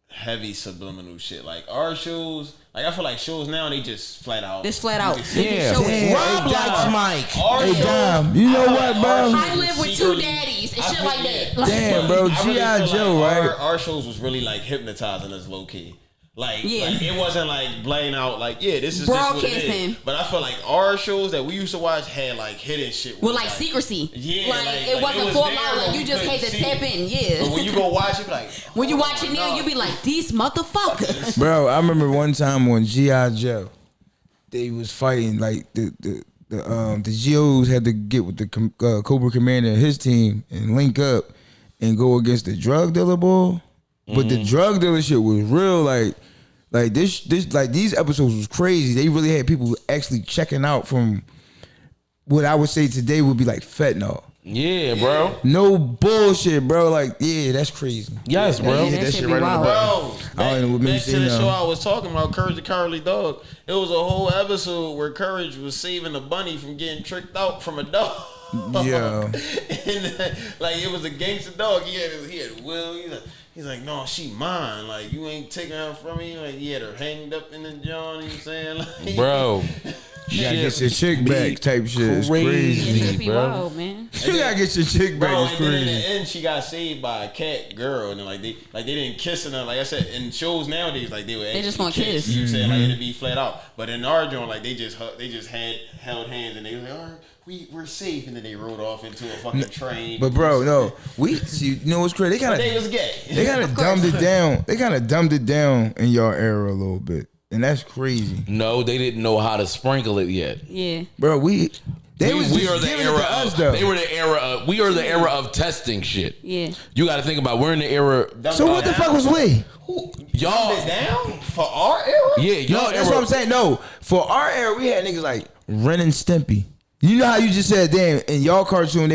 heavy subliminal shit. Like our shows, like I feel like shows now they just flat out. this flat out. They Yeah. just show Damn. it. Rob likes Mike. Our Hey, shows- Dom, you know what, bro? I live with two daddies and shit like that. Like, Damn, bro. I really G.I. feel Joe, like right? Our shows was really like hypnotizing us low key. Like, Yeah. like it wasn't like blaying out like, yeah, this is just what it is. Broadcasting. But I feel like our shows that we used to watch had like hidden shit. with like secrecy. Yeah, like, like- it like, wasn't it was full there, out. but Like we you just had to couldn't tap see in. But Yeah. when you go watch it, be like, When you oh watch it my now, God. you be like, these motherfuckers. Bro, I remember one time on G.I. Joe, they was fighting like the GOs had to get with the Cobra Commander and his team and link up and go against the drug dealer boy. But the drug dealer shit was real. Like this like these episodes was crazy. They really had people actually checking out from what I would say today would be like fentanyl. Yeah, bro. No bullshit, bro. Like, yeah, that's crazy. Yes, bro. Yeah, that that shit shit be right on the wild. button. Bro, I don't know what made me back say to the no. show I was talking about, Courage the Cowardly Dog. It was a whole episode where Courage was saving a bunny from getting tricked out from a dog. Yeah. And like it was a gangster dog. He had Will. He's like, no, she mine. Like you ain't taking her from me. Like he had her hanged up in the John. You know what I'm saying, like, Bro. You gotta get your chick back type shit. It's crazy. Yeah, it be bro. wild, man. You gotta get your chick back. Bro, It's and then in crazy. the end, she got saved by a cat girl, and then, they didn't kiss her. Like I said, in shows nowadays, like they would They just actually gonna kiss. You said like it'd be flat out, but in our joint, like they just had held hands, and they were like, all right, we're safe, and then they rode off into a fucking train. But bro, no, we see. You know what's crazy? But they They was gay. kind of dumbed it down. They kind of dumbed it down in your era a little bit, and that's crazy, No, they didn't know how to sprinkle it yet. Yeah. bro. They was we just are the giving era it to us of, though. they were the era of, we are the era of testing shit. Yeah. You got to think about, we're in the era, So what the fuck was we? y'all, Dumbed it down for our era? yeah, y'all No, that's era, what I'm saying. No, for our era, we had niggas like Ren and Stimpy. You know how you just said, damn, in y'all cartoon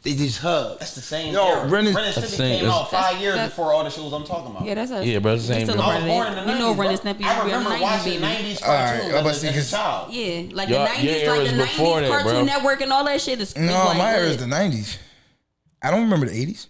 they just hug. That's the same No, era. Ren and Stimpy same- came out 5 years that's- before all the shows I'm talking about. Yeah, that's us. Yeah, bro, it's the same Still a era. part I of was born in the that. 90s. You know, Ren and bro. Stimpy. I we remember are 90s watching baby. 90s All right, cartoons I'm about to as say, a 'cause- child. Yeah, like Your the 90s, era like was the before 90s that, Cartoon bro. Network and all that shit is No, like my era lit. is the 90s. I don't remember the 80s.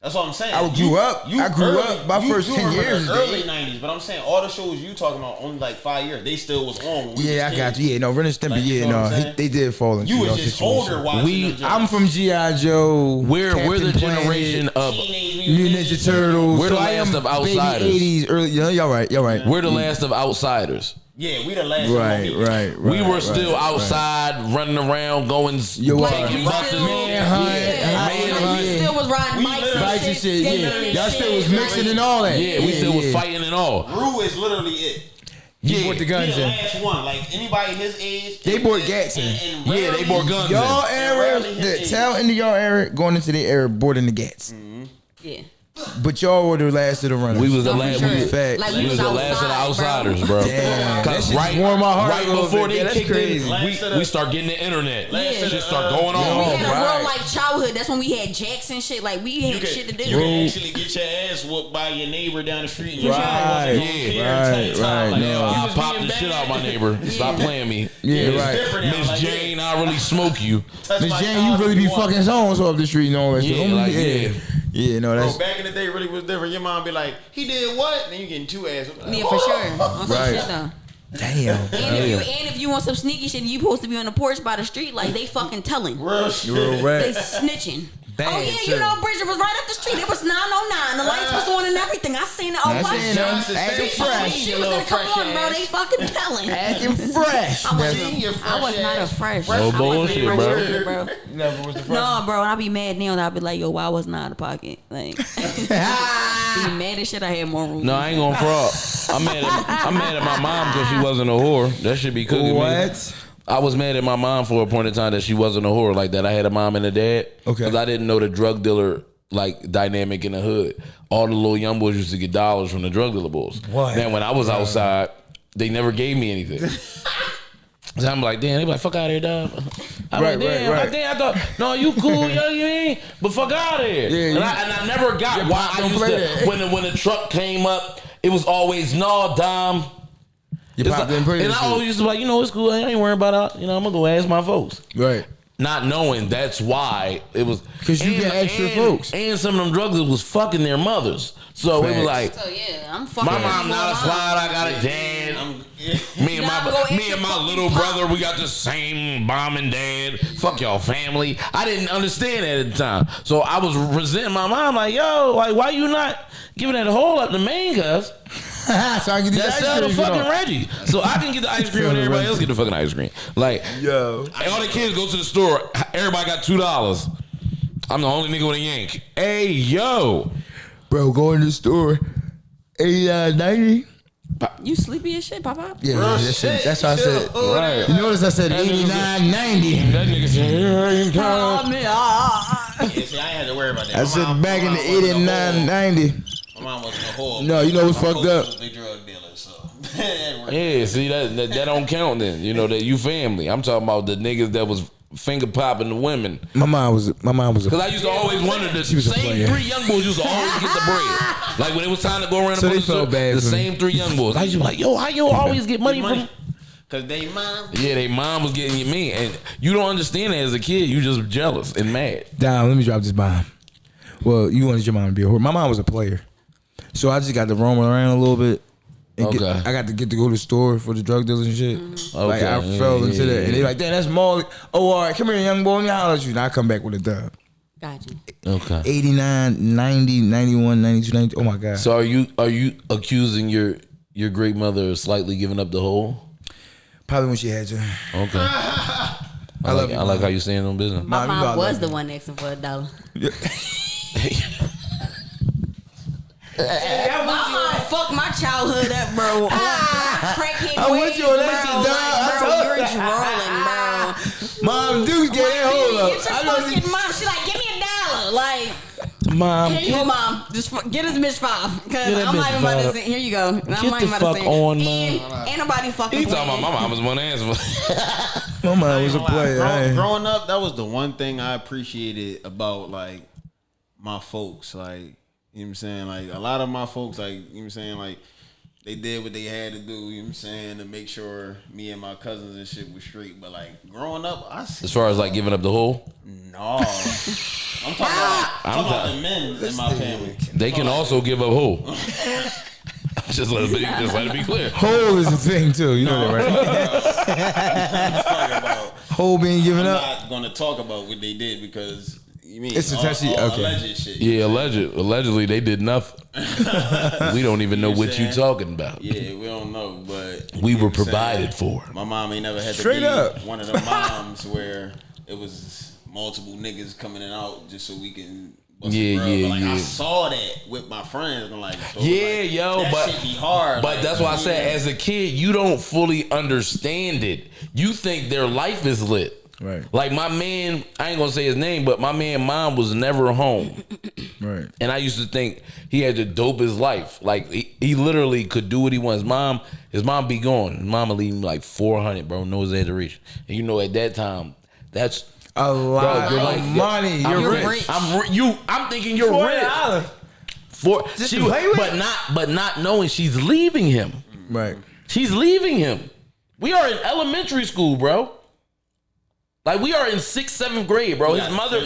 That's what I'm saying. I grew up. My first 10 years. Early 90s, but I'm saying all the shows you talking about only like 5 years. They still was on. When Yeah, I got you. Yeah, no, Ren and Stimpy. Like, you Yeah, know what no, I'm saying? they did fall into You was those just situations. older watching. I'm from G.I. Joe. We're the Captain generation Planet, of New Ninja Turtles. We're the So I last am of outsiders. baby 80s, early. Y'all right. We're the last of outsiders. Yeah, we the last. Right. We were still outside, running around, going Yo, taking buses. We still was riding bikes and shit. Y'all still was mixing and all that. Yeah, we still was fighting and all. Rue is literally it. Yeah, with the guns He the in. last one. Like anybody his age. They bought gats in. Yeah, they bought guns in. Y'all era, rarely hit the age. tail into y'all era, going into their era, boarding the gats. Yeah. But y'all were the last of the runners. We was the No, last. for sure. Facts. Like, We was the last of the outside, outsiders, bro. Damn, that Cause shit right, warmed my heart right a little before bit. they That's kicked crazy. in, we start getting the internet. Yeah. Shit start going We on. had a right. real like childhood. That's when we had jacks and shit. Like we You had shit to do. You can actually get your ass whooped by your neighbor down the street. And Right. Like, No. I popped the shit out my neighbor. Stop playing me. Yeah, right. different now, Miss like, Jane, I really smoke you. Miss Jane, you really be fucking songs off the street and all that Yeah, shit. like, Yeah, no, Bro, that's back in the day, really was different. Your mom be like, "He did what?" And then you getting two ass. Like, Yeah, for sure. On some Right. shit though. damn. And if you want some sneaky shit, you supposed to be on the porch by the street. Like they fucking telling. Real shit. You're They right. snitching. Bad oh yeah, shit. you know Bridget was right up the street. It was 9:09. The lights was on and everything. I seen it. Oh, I what? seen them acting fresh. She was gonna come on, bro. They fucking telling. Acting fresh. I was Senior I was fresh not a ass. fresh. No I wasn't bullshit, fresh bro. either, bro. Never was the first. No, bro, and I be mad now and I be like, yo, why wasn't I out of pocket? Like, be mad as shit. I had more room. No, I ain't gonna fraud. I'm mad at my mom because she wasn't a whore. That should be cooking me. What? I was mad at my mom for a point in time that she wasn't a whore like that. I had a mom and a dad. Okay. Because I didn't know the drug dealer like dynamic in the hood. All the little young boys used to get dollars from the drug dealer bulls. What? Then when I was outside, they never gave me anything. So I'm like, damn, they be like, fuck out of here, dog. I'm Right, like, damn, right. damn, I thought, no, you cool, yo, you ain't, but fuck out of here. Yeah, and I never got your why pop I don't used play to, that. when the truck came up, it was always, no, Dom. Your pop didn't play And that I always shit. used to be like, you know, it's cool, I ain't worrying about it. You know, I'm gonna go ask my folks. Right. Not knowing that's why it was. 'Cause you get extra folks. And some of them drugs was fucking their mothers. So it was like, So yeah, I'm fucking. my mom not a slide, I got a dad. Me and my little brother, we got the same mom and dad. Fuck y'all family. I didn't understand that at the time. So I was resenting my mom, like, yo, like, why you not giving that whole up to main cuz? So I can do That sell the fucking Reggie. So I can get the ice cream and everybody else get the fucking ice cream. Like, Yo. all the kids go to the store, everybody got $2. I'm the only nigga with a yank. Hey, yo. Bro, go in the store. 89.90. You sleepy as shit, Papa? Yeah, that's how I said. Right. You notice I said That nigga 89.90. That nigga said, here I am. Yeah, see, I ain't had to worry about that. I said back in the 89.90. My mom wasn't a whore. No, you know what's My fucked up? folks was big drug dealers, so that worked. Yeah, see, that don't count then. You know, that you family. I'm talking about the niggas that was finger popping the women. My mom was a Because I used to always wonder, the was a same player. 3 young boys used to always get the bread. Like when it was time to go around So the they felt bad the for me. same 3 young boys. I used to be like, yo, how you always get money from... Cause they mom. Yeah, they mom was getting you mean. And you don't understand that as a kid. You just jealous and mad. Damn, let me drop this bomb. Well, you wanted your mom to be a whore. My mom was a player. So I just got to roam around a little bit. And Okay. I got to go to the store for the drug dealers and shit. Like I Okay, fell into yeah, that. And they like, damn, that's Molly. Oh, all right, come here, young boy. Let me holler at you. And I come back with a dub. Got you. Okay. 89, 90, 91, 92, 92. Oh my God. So are you accusing your great mother of slightly giving up the whole? Probably when she had to. Okay. I love you, like how you saying on business. My Mom, you know I mom was love the you. one asking for $1. I My mom fucked my childhood up, bro. Crackhead I'm with ways, you on that bro. shit, dog. I Like, bro, told you're you. drooling, bro. Mom, Dukes get that hold up. Get your I know fucking mom. She like, give me $1. Like, Mom, here you go, mom. Just get this bitch $5. Cause Get that I'm not bitch even about to $5. say. Here you go. And I'm Get not the even about to fuck say. on, Ain't nobody fucking. he talking about playing. my mom was one answer for. My mom was a player. Growing up, that was the one thing I appreciated about like my folks. Like, you know what I'm saying? Like a lot of my folks, like, you know what I'm saying, like they did what they had to do, you know what I'm saying, to make sure me and my cousins and shit was straight. But like growing up, I see As far as like giving up the whole. no. I'm talking about the men in my family. They can also give up who? just let it be clear. Hole is a thing too. You know that, right? Hole being given up. I'm not going to talk about what they did because you mean It's a touchy. Okay. alleged shit. Yeah, allegedly they did nothing. We don't even know what you talking about. Yeah, we don't know, but we were provided for. My mom ain't never had Straight to be up. one of the moms where it was multiple niggas coming in and out just so we can. I saw that with my friends. I'm like, that but shit be hard. But that's why I said, as a kid, you don't fully understand it. You think their life is lit. Right. Like my man, I ain't gonna say his name, but my man mom was never home. Right. And I used to think he had the dopest life. Like he literally could do what he wants. His mom be gone. His mama leave him like 400, bro, no exaggeration. And you know at that time, that's a lot of money. You're rich. I'm thinking you're rich. But not knowing she's leaving him. Right. She's leaving him. We are in elementary school, bro. Like we are in 6th, 7th grade, bro. His mother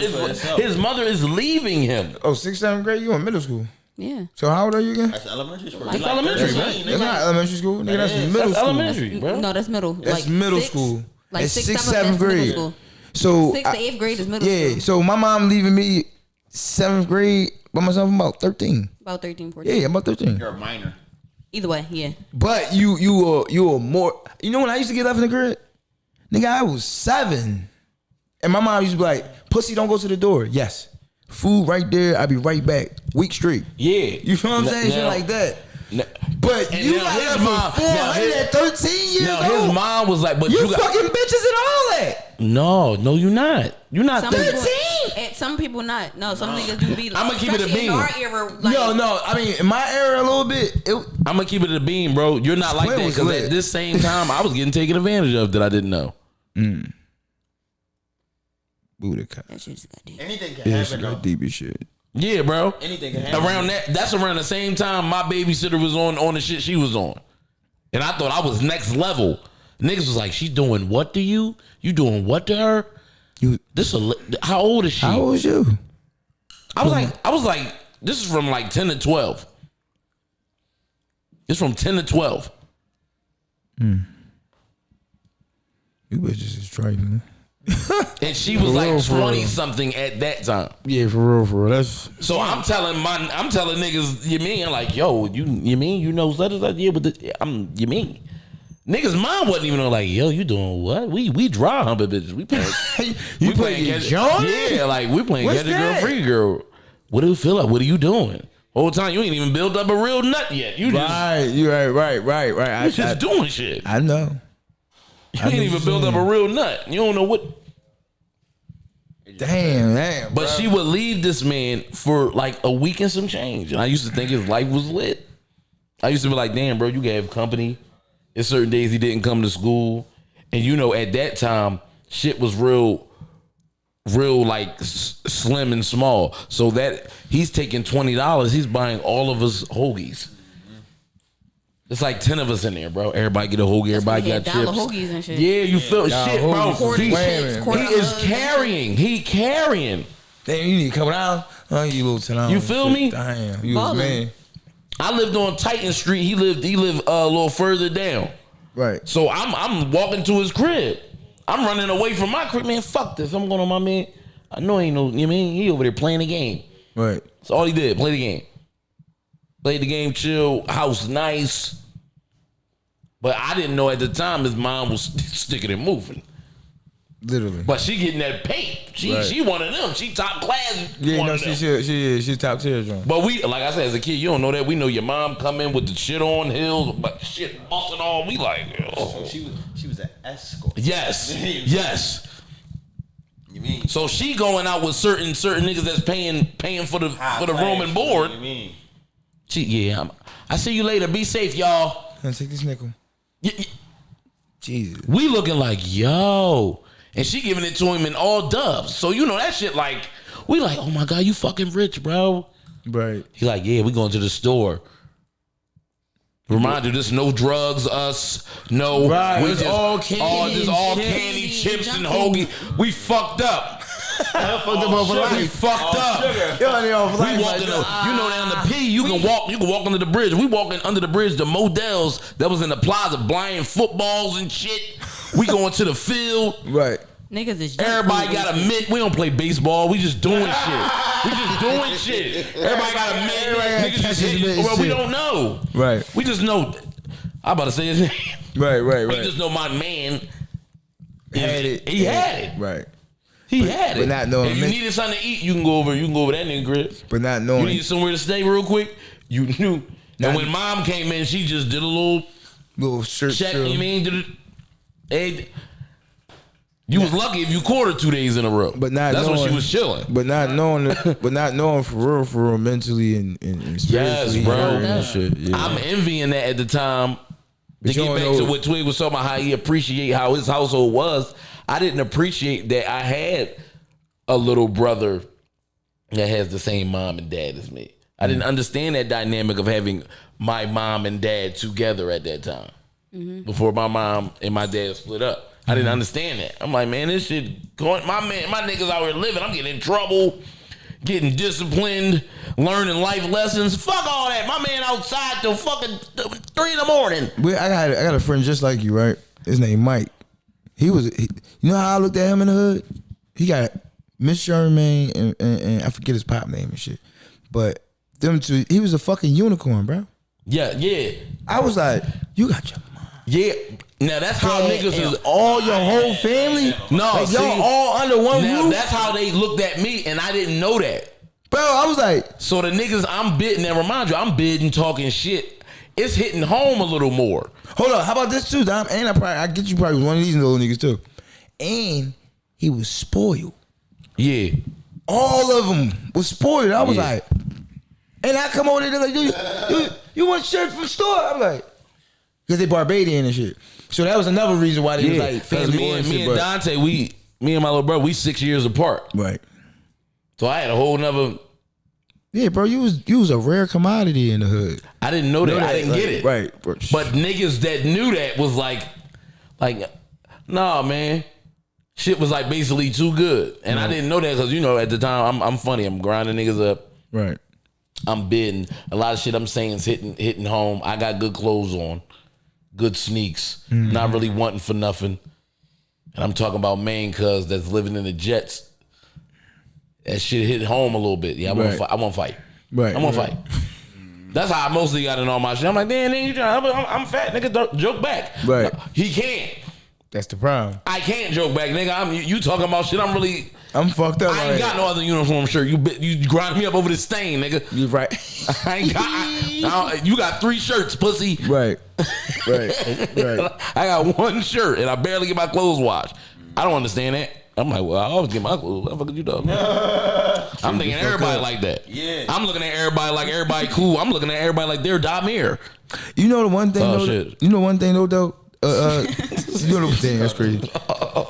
is leaving him. Oh, 6th, 7th grade? You in middle school? Yeah. So how old are you again? That's elementary school. That's elementary, man. That's not elementary school. Nigga, that's middle school. Elementary, bro. No, that's middle. That's middle school. Like It's 6th, 6th, 7th grade. So 6th to 8th grade is middle school. Yeah. So my mom leaving me 7th grade by myself. I'm about 13. About 13, 14. Yeah, about 13. You're a minor. Either way, yeah. But you were more. You know when I used to get left in the crib, nigga, I was 7, and my mom used to be like, "Pussy, don't go to the door." Yes, food right there. I'll be right back. Week straight. Yeah, you feel what I'm saying? Shit like that. But and you now got his his mom- 400 at 13 years Now old. his mom was like, "But you you got fucking bitches and all that." No, you're not. You're not Some 13. people, some people not. No, some niggas do be like. I'ma keep it a especially bean. in our era, like, No. I mean, in my era, a little bit. I'm gonna keep it a beam, bro. You're not like Squid that was because lit. at this same time, I was getting taken advantage of that I didn't know. Buddha cut. that shit just got deep. Anything can Yeah, happen. she got though. deep as shit. Yeah, bro. Anything can happen. Around that's around the same time my babysitter was on the shit she was on, and I thought I was next level. Niggas was like, "She doing what to you? You doing what to her? How old is she? How old is you? I was like, this is from like 10 to 12. It's from 10 to 12. You bitches is trifling. And she was like 20 something at that time. Yeah, for real. That's So I'm telling niggas, you mean? I'm like, yo, you mean you know letters? Like, yeah, but you mean? Niggas' mom wasn't even like, yo, you doing what? We dry humping bitches. We playing. You playing John? Yeah, like we playing What's Get Your Girl that? Free Girl. What do you feel like? What are you doing? Whole time you ain't even built up a real nut yet. You just right. You right. you just doing shit. I know. You ain't even built up a real nut. You don't know what. Damn. But she would leave this man for like a week and some change. And I used to think his life was lit. I used to be like, damn, bro, you can have company. There's certain days he didn't come to school. And you know, at that time, shit was real like slim and small. So that he's taking $20, he's buying all of us hoagies. It's like 10 of us in there, bro. Everybody get a hoagie. Everybody got dollar chips. hoagies and shit. Yeah, you feel shit, bro. hoagies He, is whamming. Quarter he is hugs. carrying. He carrying. Damn, you need to come down. Oh, you little $10. You feel me? Damn, you was Ballin'. man. I lived on Titan Street. He lived a little further down. Right. So I'm walking to his crib. I'm running away from my crib. Man, fuck this. I'm going on my man. I know ain't no, you know what I mean? He over there playing the game. Right. That's all he did. Play the game. Played the game, chill, house nice. But I didn't know at the time his mom was sticking and moving. Literally. But she getting that paint. She one of them. She top class. Yeah, one no, of them. she is. She's top tier, John. But we, like I said, as a kid, you don't know that. We know your mom come in with the shit on hills, but shit busting on. We like, oh. So she was an escort. Yes. Yes. You mean? So she going out with certain niggas that's paying for the room and board. You mean? I see you later. Be safe, y'all. Can I take this nickel? Jesus. We looking like, yo. And she giving it to him in all dubs. So you know that shit like, we like, oh my God, you fucking rich, bro. Right. He like, yeah, we going to the store. Remind you, this no drugs, us, no. Right, We it's just all candy all and candy, chips. chips and hoagie. We fucked up. I fucked up over Sugar, life. fucked up. We walking, you know, down the P. You can walk under the bridge. We walking under the bridge to Modell's that was in the plaza, buying footballs and shit. We going to the field. Right. Niggas is Everybody got a mitt. We don't play baseball. We just doing shit. We just doing shit. Everybody got a mitt. Niggas just hitting. Well, we don't know. Right. We just know. I'm about to say his name. Right. We just know my man Had it. He had it. Right. He had it. But not knowing if you needed something to eat, you can go over that nigga crib. But not You knowing. needed somewhere to stay real quick, you knew. And when mom came in, she just did a little shirt. check. You mean? You was lucky if you quartered 2 days in a row. But not that's knowing, when she was chilling. But not knowing for real, mentally and spiritually. Yes, bro. And shit. Yeah. I'm envying that at the time. But To you get don't back know- to what Twig was talking about, how he appreciate how his household was. I didn't appreciate that I had a little brother that has the same mom and dad as me. I didn't understand that dynamic of having my mom and dad together at that time. Before my mom and my dad split up. I didn't understand that. I'm like, man, this shit going. My niggas out here living. I'm getting in trouble, getting disciplined, learning life lessons. Fuck all that. My man outside till fucking 3 in the morning. I got a friend just like you, right? His name Mike. You know how I looked at him in the hood? He got Miss Charmaine and I forget his pop name and shit. But them two, he was a fucking unicorn, bro. Yeah. I was like, you got your mom. Yeah. Now that's how And niggas is. all your whole family. No, like, see, y'all all under one now roof. that's how they looked at me, and I didn't know that. Bro, I was like, So the niggas I'm bidding, and remind you, I'm bidding, talking shit. It's hitting home a little more. hold on, how about this too, Dom? And I get you probably one of these little niggas too. And he was spoiled. Yeah. All of them was spoiled. I was Yeah. like, and I come over there like, you want a shirt from the store? I'm like, because they Barbadian and shit. So that was another reason why they was like family me and oriented. Dante, me and my little brother, we 6 years apart. Right. So I had a whole nother. Yeah, bro, you was a rare commodity in the hood. I didn't know that. I didn't like, get it. Right. But niggas that knew that was like, nah, man. Shit was like basically too good. And I didn't know that because, you know, at the time, I'm funny. I'm grinding niggas up. right. I'm bidding. A lot of shit I'm saying is hitting home. I got good clothes on. Good sneaks. Not really wanting for nothing. And I'm talking about main cuz that's living in the jets. That shit hit home a little bit. Yeah, I want to fight. Right. I want to fight. That's how I mostly got in all my shit. I'm like, damn, nigga, I'm fat, nigga. Joke back. Right. He can't. That's the problem. I can't joke back, nigga. You talking about shit. I'm fucked up. I ain't got no other uniform shirt. You grind me up over this stain, nigga. You right. I ain't got. You got 3 shirts, pussy. Right. Right. I got 1 shirt and I barely get my clothes washed. I don't understand that. I'm like, well, I always get my clothes. What the fuck are you talking about? I'm thinking everybody like that. Yeah. I'm looking at everybody like everybody cool. I'm looking at everybody like they're Damir. You know the one thing Oh, though. shit. You know one thing though. You know the thing that's crazy.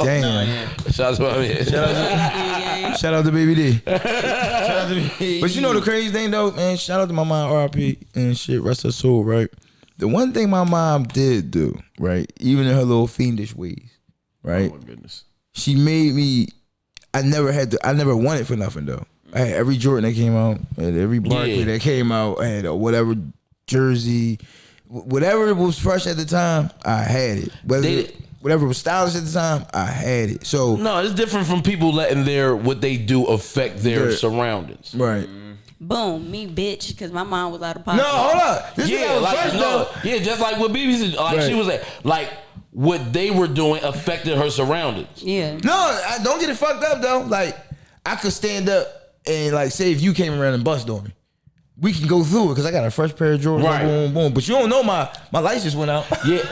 Damn. Shout out to my man. Shout out to Baby D. But you know the crazy thing though, man. Shout out to my mom, RP and shit. Rest her soul, right? The one thing my mom did do, right, even in her little fiendish ways, right? Oh my goodness. She made me. I never wanted for nothing though. I had every Jordan that came out, I had every Barkley that came out, I had whatever jersey, whatever was fresh at the time, I had it. Whatever was stylish at the time, I had it. So No, it's different from people letting what they do affect their surroundings. right. Boom, me bitch, because my mom was out of pocket. No, hold up. This Yeah, was like fresh no, though. yeah, just like what BB said. Like Right. she was like what they were doing affected her surroundings. Yeah. No, I don't get it fucked up though. Like I could stand up and like say if you came around and bust on me, we can go through it because I got a fresh pair of Jordans. Right. Boom, boom. But you don't know my lights just went out. Yeah.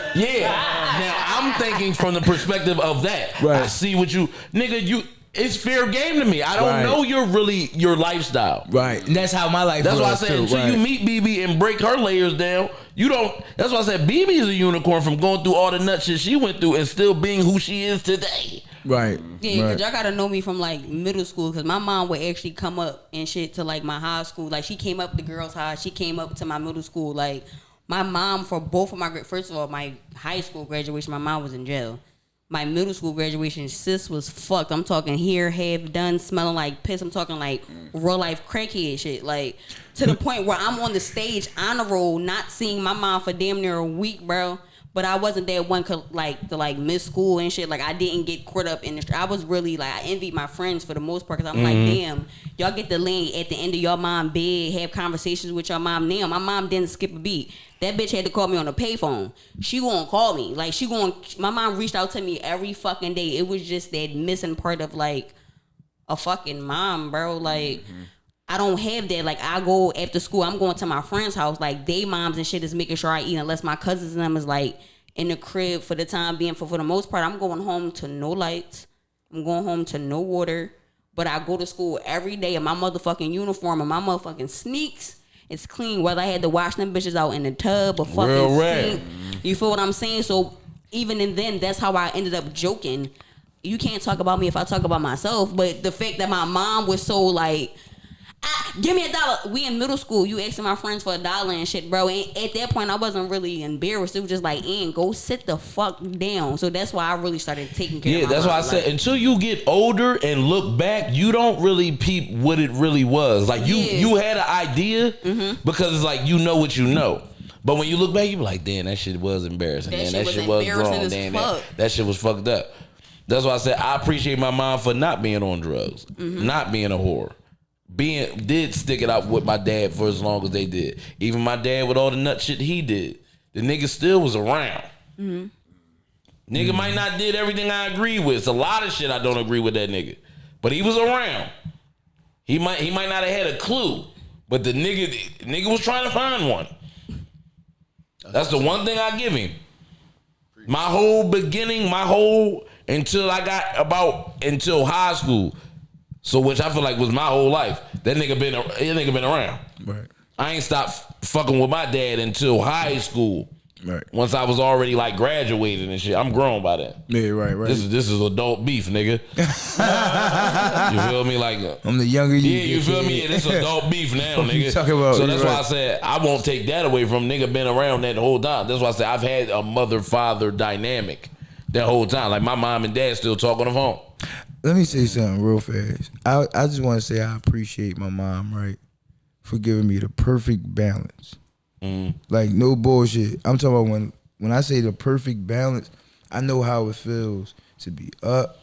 Now I'm thinking from the perspective of that. Right. I see what nigga. It's fair game to me. I don't Right. know your lifestyle. Right. And that's how my life That's was why I said too, until right. you meet BB and break her layers down, you don't. That's why I said BB is a unicorn from going through all the nut shit she went through and still being who she is today. Right. Yeah, right. because y'all gotta know me from like middle school. Because my mom would actually come up and shit to like my high school. Like she came up to girls' high. She came up to my middle school. Like my mom for both of my first of all my high school graduation, my mom was in jail. my middle school graduation, sis was fucked. I'm talking hair half done, smelling like piss. I'm talking like real life crackhead shit. Like to the point where I'm on the stage honor roll, not seeing my mom for damn near a week, bro. But I wasn't that one to miss school and shit. Like I didn't get caught up in the. I was really like I envied my friends for the most part because I'm like, damn, y'all get to lay at the end of your mom bed, have conversations with your mom. Now my mom didn't skip a beat. That bitch had to call me on a payphone. She gonna call me. Like my mom reached out to me every fucking day. It was just that missing part of like a fucking mom, bro. Like I don't have that. Like I go after school, I'm going to my friend's house. Like they moms and shit is making sure I eat unless my cousins and them is like in the crib for the time being. For the most part, I'm going home to no lights. I'm going home to no water. But I go to school every day in my motherfucking uniform and my motherfucking sneaks. It's clean. Whether I had to wash them bitches out in the tub or fucking sink. You feel what I'm saying? So even and then, that's how I ended up joking. You can't talk about me if I talk about myself. But the fact that my mom was so like, give me $1. We in middle school. You asking my friends for $1 and shit, bro. And at that point, I wasn't really embarrassed. It was just like, go sit the fuck down. So that's why I really started taking care of my that's mom. why I said until you get older and look back, you don't really peep what it really was. Like you had an idea because it's like you know what you know. But when you look back, you be like, damn, that shit was embarrassing. That shit was wrong. Damn, that shit was fucked up. That's why I said I appreciate my mom for not being on drugs, not being a whore. Did stick it out with my dad for as long as they did. Even my dad with all the nut shit he did, the nigga still was around. Nigga might not did everything I agree with. It's a lot of shit I don't agree with that nigga, but he was around. He might not have had a clue, but the nigga was trying to find one. That's the one thing I give him. My whole beginning, until high school. So which I feel like was my whole life. That nigga been around. Right. I ain't stopped fucking with my dad until high school. Right. Once I was already like graduated and shit. I'm grown by that. Yeah, right. This is adult beef, nigga. You feel me? Like I'm the younger you. Yeah, you feel me? Yeah, this adult beef now, What you nigga. talking about? So that's You're why right. I said I won't take that away from nigga been around that whole time. That's why I said I've had a mother-father dynamic that whole time. Like my mom and dad still talk on the phone. Let me say something real fast. I just want to say I appreciate my mom, right, for giving me the perfect balance. Like no bullshit. I'm talking about when I say the perfect balance, I know how it feels to be up,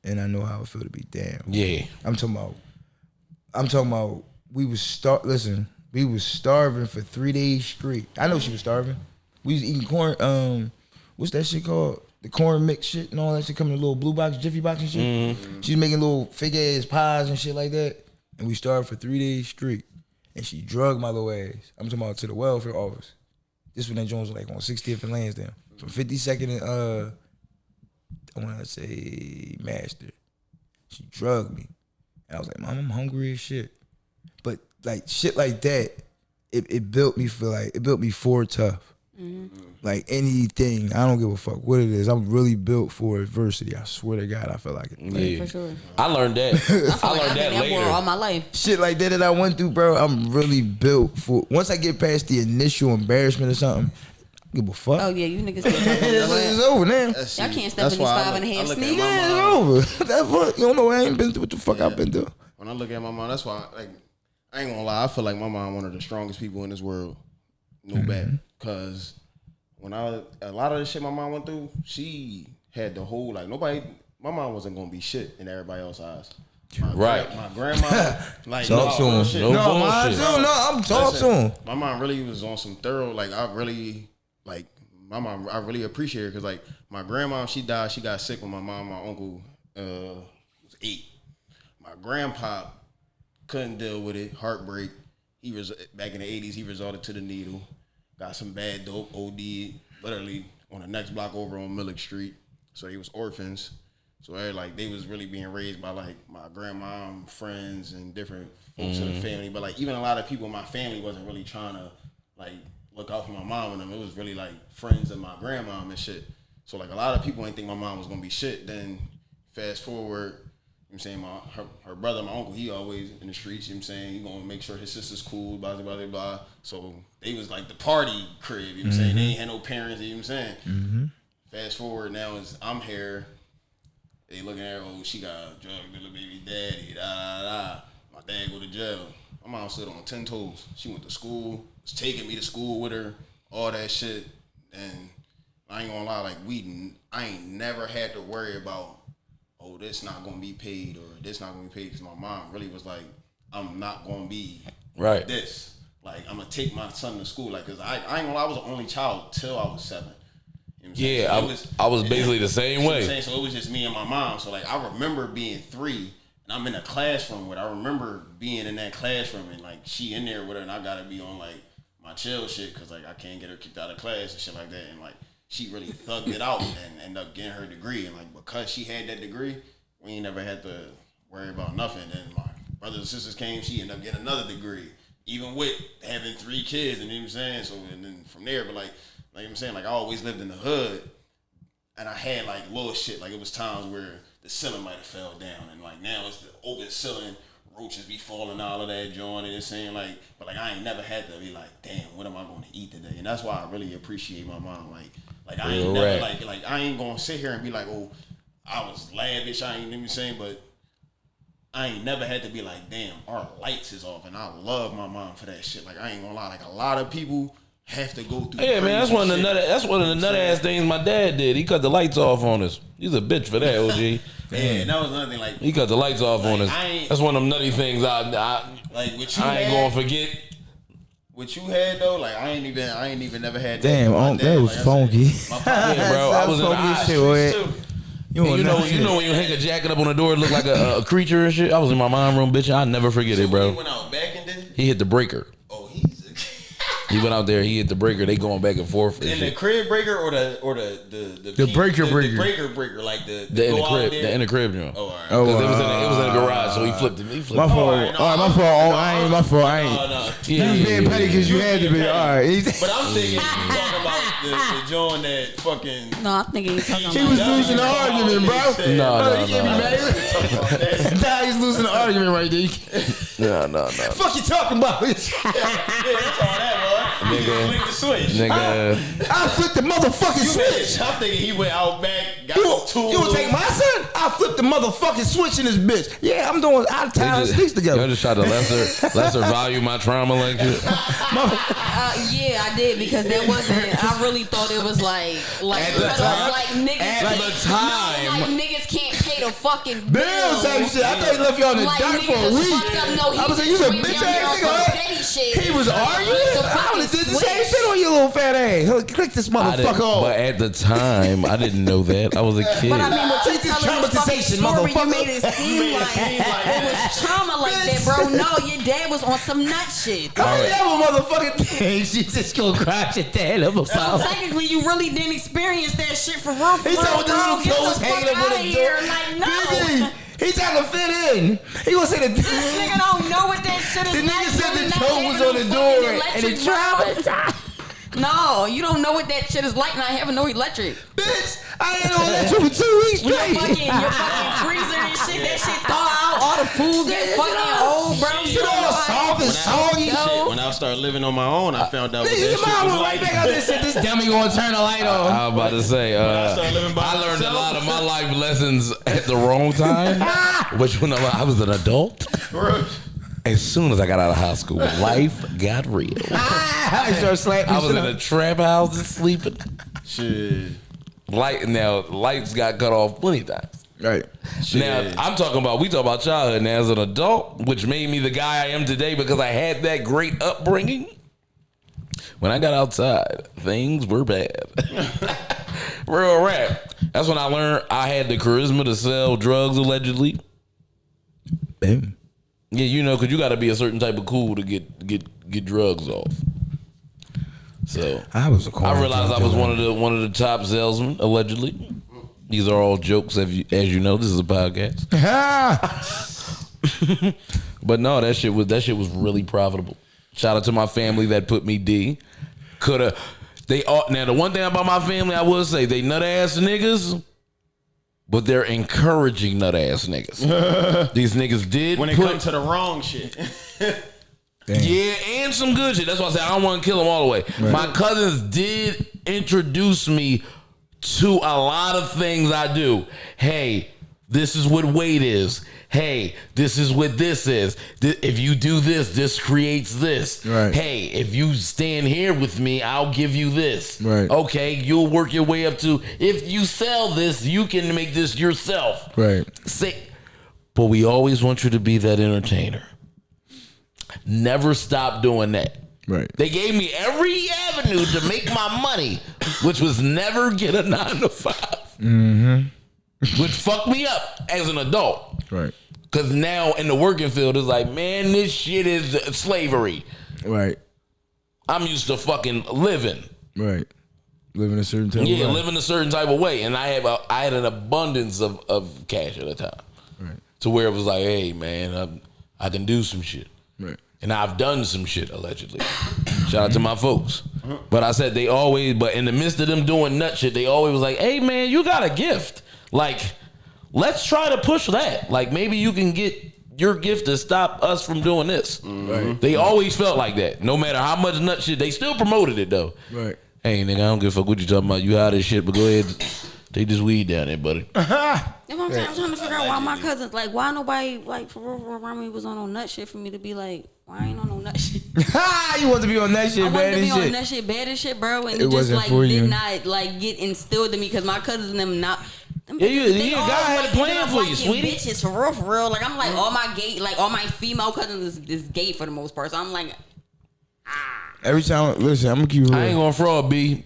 and I know how it feels to be down. Yeah. I'm talking about. We was starving for 3 days straight. I know she was starving. We was eating corn. What's that shit called? The corn mix shit and all that shit coming in a little blue box, Jiffy box and shit. She's making little fake ass pies and shit like that. And we starved for 3 days straight. And she drugged my little ass. I'm talking about to the welfare office. This when that Jones was like on 60th and Lansdowne. From 52nd and I wanna say Master. She drugged me. And I was like, Mom, I'm hungry as shit. But like shit like that, it built me for tough. Like anything, I don't give a fuck what it is. I'm really built for adversity. I swear to God, I feel like it. Yeah. For sure. I learned that. I learned that later. All my life. Shit like that I went through, bro. I'm really built for. Once I get past the initial embarrassment or something, I don't give a fuck. Oh yeah, you niggas can't talk It's over now. Y'all can't step in these 5.5 sneakers. Yeah, it's over. That's what you don't know. I ain't been through what the fuck I've been through. When I look at my mom, that's why I ain't gonna lie. I feel like my mom one of the strongest people in this world. No bad, cause a lot of the shit my mom went through, she had the whole my mom wasn't gonna be shit in everybody else's eyes. My grandma, like Talk to him. shit. No, mine too. No, I'm talking to him. My mom really was on some thorough. My mom, I really appreciate her because like my grandma, she died. She got sick when my mom, and my uncle was 8. My grandpa couldn't deal with it. Heartbreak. He was back in the 80s. He resorted to the needle. Got some bad dope, OD, literally on the next block over on Millick Street. So they was orphans. So they was really being raised by like my grandma, friends, and different folks in the family. But like even a lot of people in my family wasn't really trying to like look out for my mom and them. It was really like friends of my grandma and shit. So like a lot of people ain't think my mom was gonna be shit. Then fast forward, you know what I'm saying, her brother, my uncle, he always in the streets, you know what I'm saying, he gonna make sure his sister's cool, blah, blah, blah, blah. So they was like the party crib, you know what I'm saying, they ain't had no parents, you know what I'm saying. Fast forward now is I'm here. They looking at her, oh, she got a drug dealer baby daddy, da da da. My dad go to jail. My mom stood on 10 toes. She went to school, was taking me to school with her, all that shit. And I ain't gonna lie, like I ain't never had to worry about, oh, this not gonna be paid or this not gonna be paid, because my mom really was like, I'm not gonna be this. Like, I'm gonna take my son to school, like, cause I ain't gonna lie, I was the only child till I was 7. You know what I was basically the same way. So it was just me and my mom. So like I remember being 3 and I'm in a classroom with her. I remember being in that classroom and like she in there with her and I gotta be on like my chill shit because like I can't get her kicked out of class and shit like that. And like she really thugged it out and ended up getting her degree. And like because she had that degree, we ain't never had to worry about nothing. And my brothers and sisters came, she ended up getting another degree, even with having 3 kids. And you know what I'm saying? So and then from there, but like I'm saying, like I always lived in the hood, and I had like little shit. Like it was times where the ceiling might have fell down, and like now it's the open ceiling, roaches be falling out of that joint, and it's saying like, but like I ain't never had to be like, damn, what am I going to eat today? And that's why I really appreciate my mom. Like I ain't never like I ain't gonna sit here and be like, oh, I was lavish. I ain't even saying, but I ain't never had to be like, damn, our lights is off, and I love my mom for that shit. Like I ain't gonna lie, like a lot of people have to go through. Yeah, man, that's one of the nut ass things my dad did. He cut the lights off on us. He's a bitch for that, OG. Yeah, that was another thing. Like he cut the lights off on us. That's one of them nutty things. I like what you I ain't gonna forget. What you had though, like I ain't even never had. Damn, that was funky. Yeah, bro, I was in the eye too. You know when you hang a jacket up on the door, it look like a creature and shit. I was in my mom room, bitch. I never forget it, bro. He went out back and then he hit the breaker. Oh, he went out there. He hit the breaker. They going back and forth. In the crib breaker or the breaker, the breaker, like the in the crib joint. Oh, all right. Oh, it was in the garage, so he flipped it. My fault. My fault. My fault. I ain't. No. You was being petty because you had to be. All right. But I'm thinking you talking about the joint that fucking. No, I'm thinking he's talking about. He was losing the argument, bro. No. You can't be mad. Nah, he's losing the argument right there. No. Fuck you talking about? Yeah, that's all that was. Nigga, the switch. Nigga, I flipped the motherfucking switch. I'm thinking he went out back, got You gonna take my son? I flipped the motherfucking switch in this bitch. Yeah, I'm doing out of town sneaks together. Y'all just tried to lesser value my trauma lecture. Yeah, I did because there wasn't. I really thought it was like niggas At the time. like niggas can't pay the fucking Bills type shit. I thought he left y'all in the dark for a week. I was like, you a bitch ass nigga. He was arguing. I would have did the same shit on your little fat ass. Click this motherfucker off. But at the time, I didn't know that. I was a kid. But I mean, what Take you this telling traumatization, story, motherfucker. you made it seem like it was trauma like that, bro. No, your dad was on some nut shit. I don't have a motherfucking thing. She's just gonna cry your dad up So technically, you really didn't experience that shit for real. He said with the little clothes hanging up on the door. Like, no. He trying to fit in. He gonna say This nigga don't know what that shit is. The like. nigga said the Not toe was having on the no door fucking and he electric, bro. traumatized. No, you don't know what that shit is like not having no electric. Bitch, I ain't on that for 2 weeks Your straight. fucking freezer and shit, that shit thaw out. All the food gets fucking old, bro. Shit all soft and soggy. When I started living on my own, I found out what that Your shit mom was went right like. back out there and said, this dummy gonna turn the light on. I was about to say, I started living by I learned a myself. lot of my life lessons at the wrong time. Which when I was an adult. As soon as I got out of high school, life got real. I started slapping I was in a trap house and sleeping. Shit. Lights got cut off plenty of times. Right. Now we talk about childhood now as an adult, which made me the guy I am today because I had that great upbringing. When I got outside, things were bad. Real rap. That's when I learned I had the charisma to sell drugs allegedly. Bam. Yeah, you know, because you got to be a certain type of cool to get drugs off. So I realized I was one of the top salesmen allegedly. These are all jokes, as you know. This is a podcast. But no, that shit was really profitable. Shout out to my family that put me D. Now the one thing about my family, I will say, they nut ass niggas. But they're encouraging nut ass niggas. These niggas did When it comes to the wrong shit. Yeah, and some good shit. That's why I said I don't want to kill them all the way. Right. My cousins did introduce me to a lot of things I do. Hey, this is what weight is. Hey, this is what this is. If you do this, this creates this. Right. Hey, if you stand here with me, I'll give you this. Right. Okay, you'll work your way up to, if you sell this, you can make this yourself. Right. But we always want you to be that entertainer. Never stop doing that. Right. They gave me every avenue to make my money, which was never get a 9 to 5. Mm-hmm. Which fucked me up as an adult. Right. Because now in the working field, it's like, man, this shit is slavery. Right. I'm used to fucking living. Right. Living a certain type of way. Yeah, living a certain type of way. And I had an abundance of cash at the time. Right. To where it was like, hey, man, I can do some shit. Right. And I've done some shit, allegedly. Shout out to my folks. But I said but in the midst of them doing nut shit, they always was like, hey, man, you got a gift. Like, let's try to push that. Like, maybe you can get your gift to stop us from doing this. Right. They always felt like that. No matter how much nut shit, they still promoted it, though. Right. Hey, nigga, I don't give a fuck what you talking about. You out of this shit, but go ahead, take this weed down there, buddy. That's what I'm saying. I'm trying to figure out why my cousins, like, why nobody, like, for real around me was on no nut shit for me to be like, why I ain't on no nut shit? You want to be on that shit, I bad wanted to as be shit. on that shit, bad as shit, bro. And It it just, wasn't like, for you. did not, like, get instilled in me because my cousins and them not. Yeah, God had a plan for you, sweetie. Bitches, for real. Like, I'm like, all my female cousins is gay for the most part. So I'm like, Every time, listen, I'm gonna keep it real. I ain't gonna fraud, B.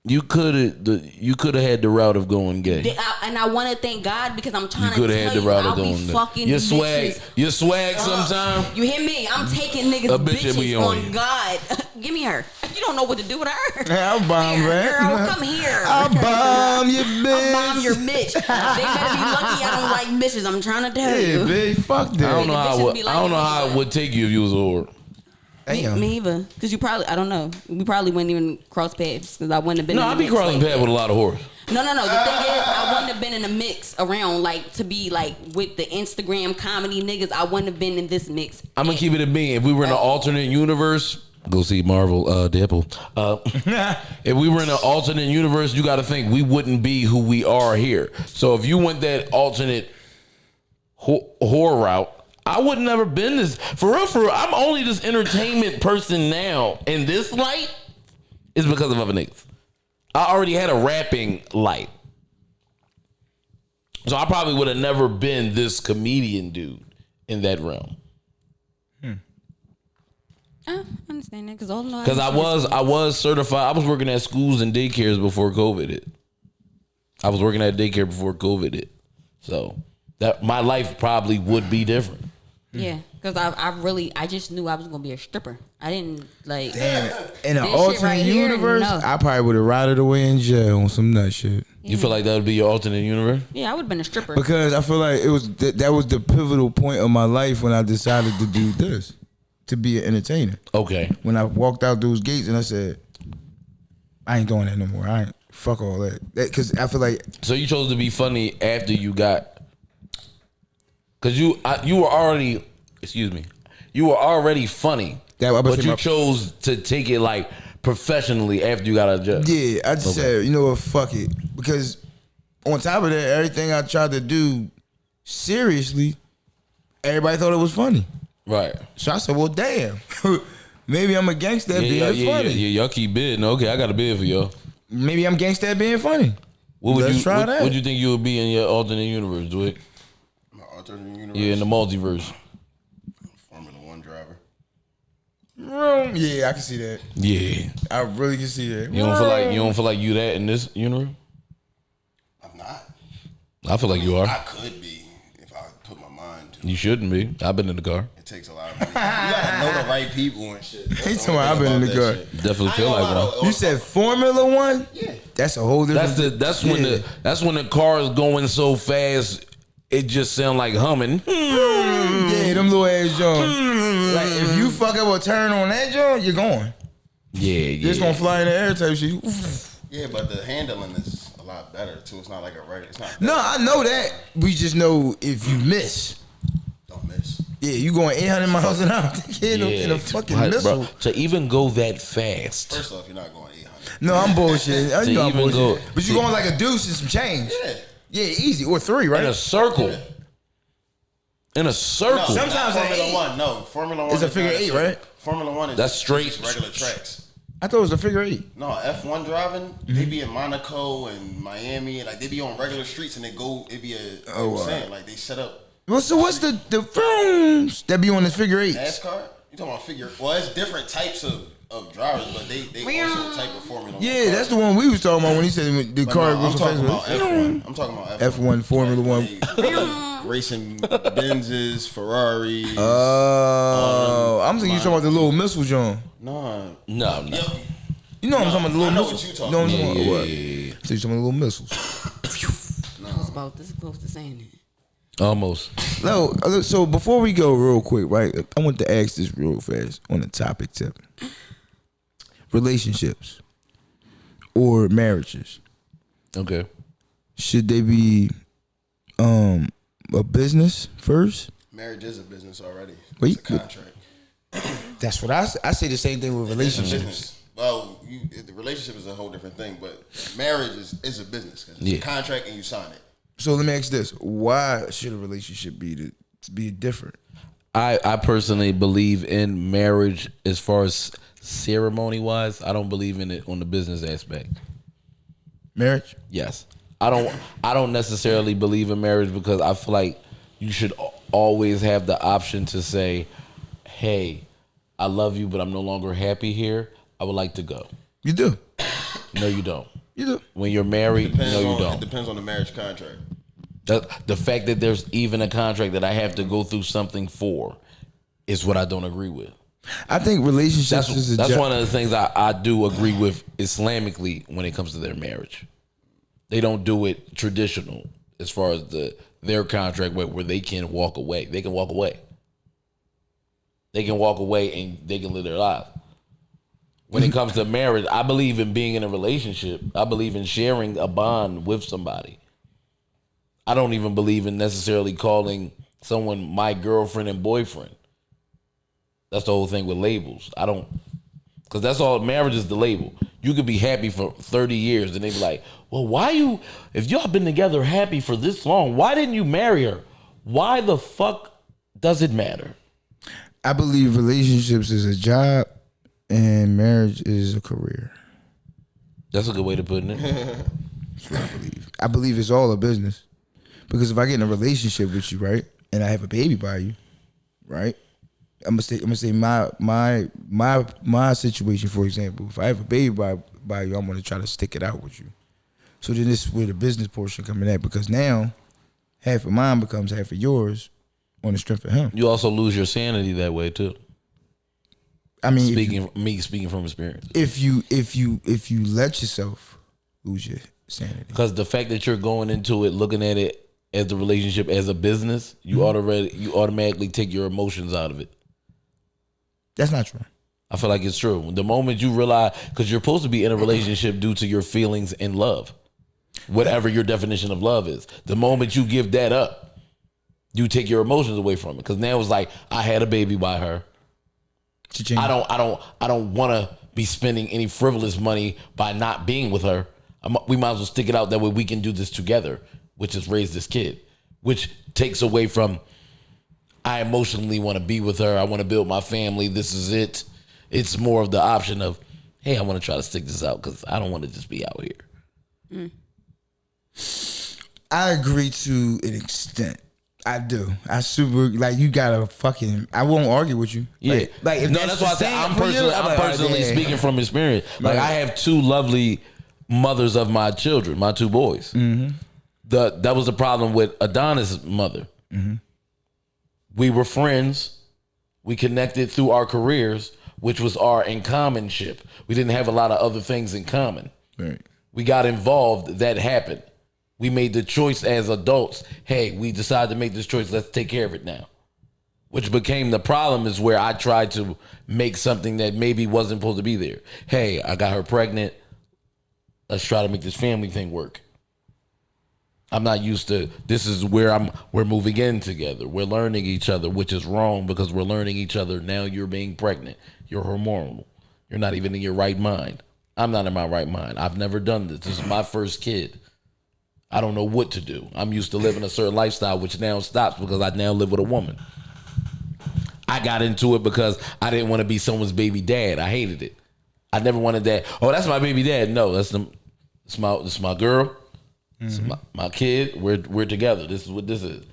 You could have had the route of going gay. and I want to thank God because I'm trying You to could tell have had the you, route of I'll be going gay. fucking Your bitches. swag sometime. You hear me? I'm taking niggas A bitch that be bitches on on you. God. Give me her. You don't know what to do with her. I'll bomb, Here, man. girl, come here. I'll bomb your bitch. I'll bomb your bitch. They better be lucky I don't like bitches. I'm trying to tell Yeah, you. bitch. Fuck that. I don't know Nigga, how bitches it, be I like don't know me, how it but- would take you if you was a whore. Damn. Me either. Because you probably, I don't know. We probably wouldn't even cross paths because I wouldn't have been No, in the I be mix crossing like paths that. with a lot of whores. No. The thing is, I wouldn't have been in a mix around like to be like with the Instagram comedy niggas. I wouldn't have been in this mix. I'm gonna keep it a bean. If we were in an alternate universe, go see Marvel, Deadpool. If we were in an alternate universe, you got to think we wouldn't be who we are here. So if you went that alternate whore route, I would never been this. For real, I'm only this entertainment person now. In this light, is because of other niggas. I already had a rapping light. So I probably would have never been this comedian dude in that realm. I understand that because Because I was certified. I was working at schools and daycares before COVID hit. I was working at daycare before COVID hit. So that my life probably would be different. Yeah, because I just knew I was gonna be a stripper. I didn't like. Damn. In an This shit alternate right here, universe, no. I probably would have rotted away in jail on some nut shit. You feel like that would be your alternate universe? Yeah, I would have been a stripper. Because I feel like it was that was the pivotal point of my life when I decided to do this, to be an entertainer. Okay. When I walked out those gates and I said, I ain't doing that no more. I ain't fuck all that. Because I feel like So you chose to be funny after you got, because you were already, you were already funny, but you chose to take it like professionally after you got a job. Yeah, I just said, you know what, fuck it. Because on top of that, everything I tried to do seriously, everybody thought it was funny. Right. So I said, well, damn. Maybe I'm a gangster at being funny. Yeah, y'all keep bidding. Okay, I got a bid for y'all. Maybe I'm gangster at being funny. Let's try that. What would you think you would be in your alternate universe, Dwight? My alternate universe. Yeah, in the multiverse. Formula One driver. Yeah, I can see that. Yeah. I really can see that. You don't feel like you that in this universe? I'm not. I feel like you are. I could be if I put my mind to it. You shouldn't be. I've been in the car. It takes a lot of money. You gotta know the right people and shit. That's He the told me only I've thing been in about the that car. shit. Definitely I ain't feel gonna like lie, one. You said Formula One? Yeah. That's a whole different. That's when the car is going so fast, it just sound like humming. Yeah, them little ass joints. Like if you fuck up or turn on that joint, you're going. Yeah. It's gonna fly in the air type shit. Yeah, but the handling is a lot better too. It's not like a regular. It's not. No, I know that. We just know if you miss. Don't miss. Yeah, you going 800 miles an hour in a fucking missile. Bro, to even go that fast. First off, you're not going 800. No, I'm bullshit. I know I'm even bullshit. go- But you going like a deuce and some change. Yeah. Yeah, easy. Or 3, In right? a circle. In a circle. No, Sometimes not an Formula 8. One. No, Formula One It's a is figure not 8, circle. right? Formula One is That's straight. just regular tracks. I thought it was a figure 8. No, F1 driving, Mm-hmm. they be in Monaco and Miami, and like they be on regular streets, and they go. It be a. You know what I'm saying, like they set up Well, so what's the films that be on this figure 8? NASCAR. You talking about figure? Well, it's different types of drivers, but they also type of Formula One. Yeah, car. that's the one we was talking about when he said the But car no, goes I'm so talking fast. about F1. I'm talking about F1 Formula One. They racing Benzes, Ferraris. Oh, I'm thinking you talking about the little missile John. No. No. Yep. You know what I'm talking about, the little I know missiles. what you talking know what about. I'm talking about? What? Yeah. So you talking about the little missiles. I was about this close to saying it. Almost. No, so before we go real quick, right? I want to ask this real fast on the topic tip. Relationships or marriages. Okay. Should they be a business first? Marriage is a business already. Wait, It's a contract. That's what I say the same thing with It's a relationships. business. Well, the relationship is a whole different thing, but marriage is a business because it's Yeah. a contract and you sign it. So let me ask this: why should a relationship be different? I personally believe in marriage as far as ceremony wise. I don't believe in it on the business aspect. Marriage? Yes. I don't necessarily believe in marriage because I feel like you should always have the option to say, "Hey, I love you, but I'm no longer happy here. I would like to go." You do. No, you don't. You do. When you're married, no, you It don't. depends on the marriage contract. The fact that there's even a contract that I have to go through something for is what I don't agree with. I think relationships is a That's job. one of the things I do agree with Islamically when it comes to their marriage. They don't do it traditional as far as their contract where they can walk away. They can walk away. They can walk away and they can live their life. When it comes to marriage, I believe in being in a relationship. I believe in sharing a bond with somebody. I don't even believe in necessarily calling someone my girlfriend and boyfriend. That's the whole thing with labels. I don't, because that's all, marriage is the label. You could be happy for 30 years and they be like, well, if y'all been together happy for this long, why didn't you marry her? Why the fuck does it matter? I believe relationships is a job and marriage is a career. That's a good way to put it. That's what I believe. I believe it's all a business. Because if I get in a relationship with you, right, and I have a baby by you, right, I'm gonna say my situation, for example. If I have a baby by you, I'm gonna try to stick it out with you. So then this is where the business portion coming at, because now half of mine becomes half of yours on the strength of him. You also lose your sanity that way too. I mean, Speaking from experience. if you let yourself lose your sanity, Because the fact that you're going into it looking at it as the relationship as a business, you automatically take your emotions out of it. that's not true. I feel like it's true. The moment you realize, because you're supposed to be in a relationship due to your feelings and love, whatever your definition of love is. The moment you give that up, you take your emotions away from it. Because now it's like, I had a baby by her. I don't want to be spending any frivolous money by not being with her. We might as well stick it out that way we can do this together, which is raise this kid, which takes away from, I emotionally want to be with her. I want to build my family. This is it. It's more of the option of, hey, I want to try to stick this out because I don't want to just be out here. I agree to an extent. I do. I super like you gotta fucking. I won't argue with you. Yeah, like if no, that's why I said I'm personally yeah. speaking from experience. Like Right. I have two lovely mothers of my children, my two boys. Mm-hmm. That was the problem with Adonis' mother. Mm-hmm. We were friends. We connected through our careers, which was our in commonship. We didn't have a lot of other things in common. Right. We got involved. That happened. We made the choice as adults. Hey, we decided to make this choice. Let's take care of it now. Which became the problem is where I tried to make something that maybe wasn't supposed to be there. Hey, I got her pregnant. Let's try to make this family thing work. I'm not used to, this is where we're moving in together. We're learning each other, which is wrong because we're learning each other. Now you're being pregnant. You're hormonal. You're not even in your right mind. I'm not in my right mind. I've never done this. This is my first kid. I don't know what to do. I'm used to living a certain lifestyle, which now stops because I now live with a woman. I got into it because I didn't want to be someone's baby dad. I hated it. I never wanted that. Oh, that's my baby dad. No, that's my girl. It's my kid. We're together. This is what this is.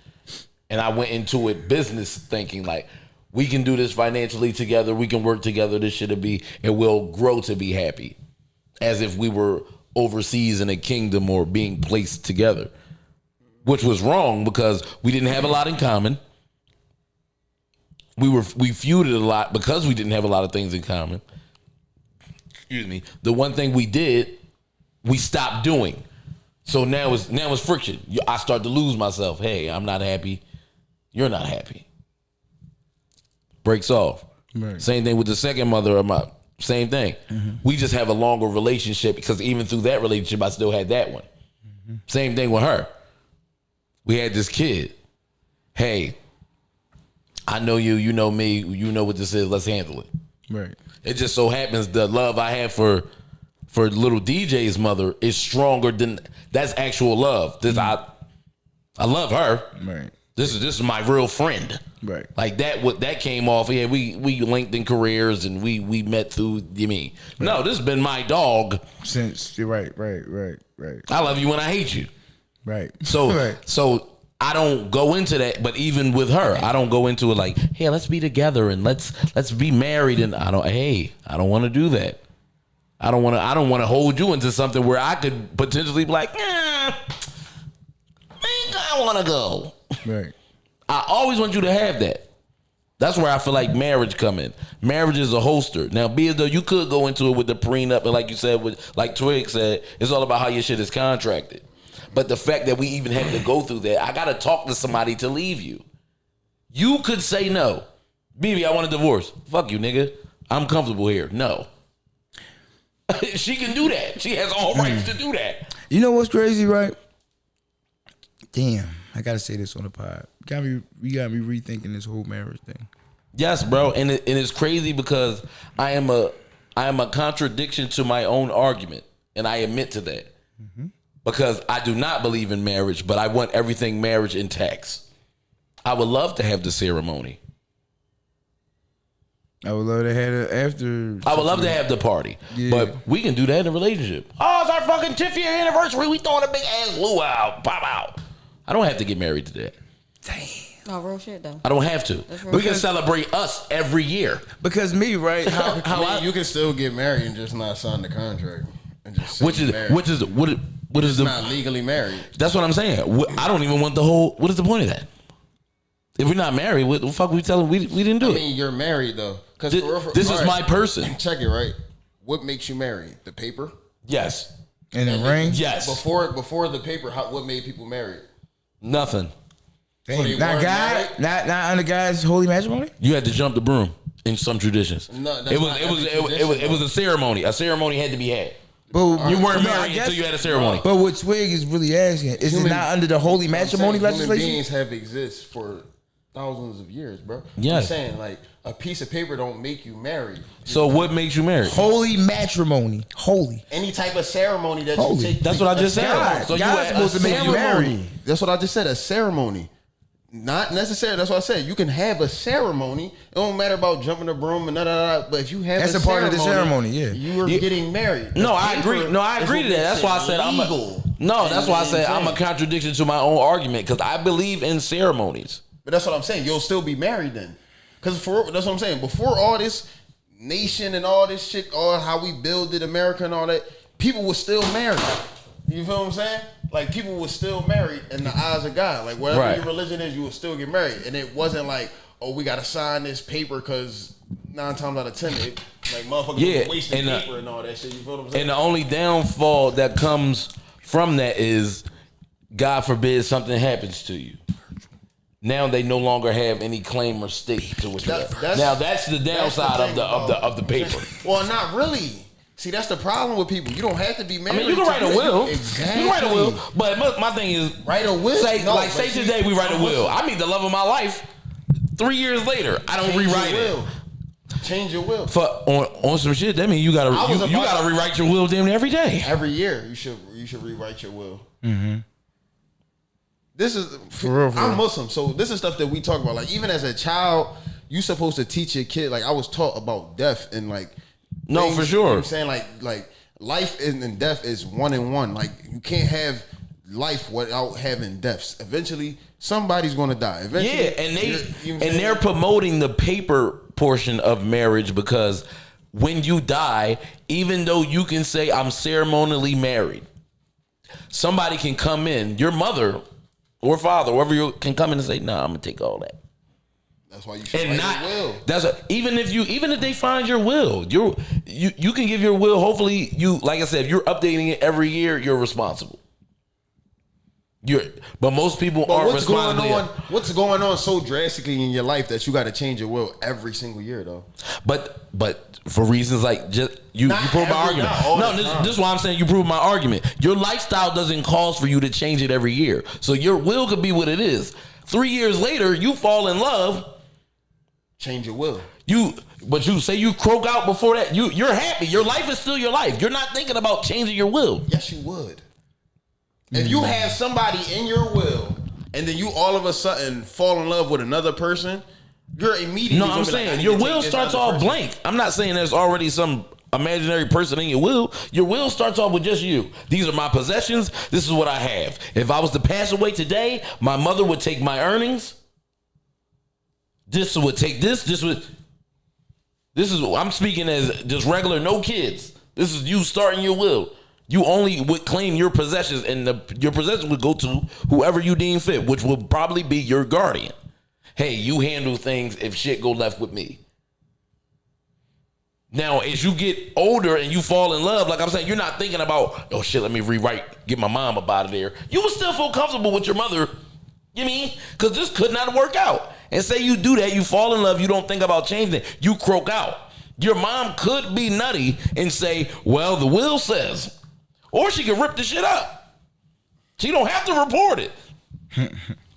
And I went into it business thinking like, we can do this financially together. We can work together. This should be, and we'll grow to be happy, as if we were overseas in a kingdom or being placed together, which was wrong because we didn't have a lot in common. We feuded a lot because we didn't have a lot of things in common. Excuse me. The one thing we did, we stopped doing. So now it's friction. I start to lose myself. Hey, I'm not happy. You're not happy. Breaks off. Right. Same thing with the second mother of my. Same thing. We just have a longer relationship because even through that relationship, I still had that one. Same thing with her. We had this kid. Hey, I know you, you know me, you know what this is, let's handle it. Right. It just so happens the love I have for little DJ's mother is stronger than, that's actual love. This I love her. Right. This is my real friend. Right. Like that came off. Yeah, we linked in careers and we met through me. Right. No, this has been my dog since. Right. I love you when I hate you. Right. So so I don't go into that, but even with her, I don't go into it like, hey, let's be together and let's be married, and I don't want to do that. I don't want to hold you into something where I could potentially be like, I want to go. Right. I always want you to have that. That's where I feel like marriage come in. Marriage is a holster. Now, be as though you could go into it with the prenup, and like you said, like Twig said, it's all about how your shit is contracted. But the fact that we even have to go through that, I got to talk to somebody to leave you. You could say no. BB, I want a divorce. Fuck you, nigga. I'm comfortable here. No. She can do that. She has all rights to do that. You know what's crazy, right? Damn, I got to say this on the pod. You got me rethinking this whole marriage thing. Yes, bro. And it's crazy because I am a contradiction to my own argument. And I admit to that. Mm-hmm. Because I do not believe in marriage, but I want everything marriage intact. I would love to have the ceremony. I would love to have it after. I would love to have the party. Yeah. But we can do that in a relationship. Oh, it's our fucking 10th year anniversary. We throwing a big ass luau. Pop out. I don't have to get married to that. Damn. No, real shit though. I don't have to. We can celebrate us every year. Because me, right? You can still get married and just not sign the contract. And just what is not legally married? That's what I'm saying. I don't even want the whole. What is the point of that? If we're not married, what the fuck we telling? We didn't do it. I mean, you're married though. Because this is my person. Check it, right? What makes you married? The paper? Yes. And the ring? Yes. Before the paper, what made people married? Nothing. Dang, not under God's holy matrimony? You had to jump the broom in some traditions. No, it was a ceremony. A ceremony had to be had. But you weren't married until you had a ceremony. But what Twig is really asking, is it not under the holy matrimony legislation? Human beings have existed for thousands of years, bro. Yes. I'm saying, like, a piece of paper don't make you married. So what makes you married? Holy matrimony. Holy. Any type of ceremony that you take. That's what I just said. So God's supposed to make you married. That's what I just said, a ceremony. Not necessarily. That's what I said. You can have a ceremony. It don't matter about jumping the broom and but if you have that's a part of the ceremony, yeah. You are getting married. No, I agree. No, I agree to that. That's why I said that's why I said I'm a contradiction to my own argument because I believe in ceremonies. But that's what I'm saying. You'll still be married then, because that's what I'm saying. Before all this nation and all this shit, all how we builded America and all that, people were still married. You feel what I'm saying? Like, people were still married in the eyes of God. Like, whatever your religion is, you will still get married. And it wasn't like, oh, we got to sign this paper because 9 times out of 10, like, motherfuckers wasting paper and all that shit. You feel what I'm saying? And the only downfall that comes from that is, God forbid something happens to you. Now they no longer have any claim or stake to what you have. Now that's the downside of the paper. Well, not really. See, that's the problem with people. You don't have to be married. I mean, you can write a will. Exactly. You can write a will. But my thing is, write a will. Say today we write a will. I meet the love of my life. 3 years later, I don't rewrite it. Change your will. For on some shit, that means you gotta rewrite your will damn near every day. Every year, you should rewrite your will. Mm-hmm. This is For real. I'm Muslim, so this is stuff that we talk about. Like even as a child, you supposed to teach your kid. Like I was taught about death and like No, things, for you know what sure. I'm saying like life and death is one and one. Like you can't have life without having deaths. Eventually, somebody's gonna die. Eventually, Yeah, and you know what I'm they're saying? promoting the paper portion of marriage because when you die, even though you can say I'm ceremonially married, somebody can come in, your mother or father, whoever you can come in and say, "Nah, I'm gonna take all that." That's why you should And write your will. even if they find your will, you can give your will. Hopefully, like I said, if you're updating it every year, you're responsible. But most people But aren't what's going responsible. on? What's going on so drastically in your life that you got to change your will every single year, though? But for reasons like just you prove my argument. No, this is why I'm saying you prove my argument. Your lifestyle doesn't cause for you to change it every year. So your will could be what it is. 3 years later, you fall in love. Change your will. But you say you croak out before that. You're happy. Your life is still your life. You're not thinking about changing your will. Yes, you would. If you have somebody in your will and then you all of a sudden fall in love with another person, you're immediately. No, gonna I'm be like, I saying need your to take will this starts other off person. blank. I'm not saying there's already some imaginary person in your will. Your will starts off with just you. These are my possessions. This is what I have. If I was to pass away today, my mother would take my earnings. This would take this. This is I'm speaking as just regular, no kids. This is you starting your will. You only would claim your possessions, and your possessions would go to whoever you deem fit, which will probably be your guardian. Hey, you handle things if shit go left with me. Now, as you get older and you fall in love, like I'm saying, you're not thinking about, oh shit, let me get my mom up out of there. You will still feel comfortable with your mother, you mean? Because this could not work out. And say you do that, you fall in love, you don't think about changing it, you croak out. Your mom could be nutty and say, well, the will says. Or she could rip the shit up. She don't have to report it.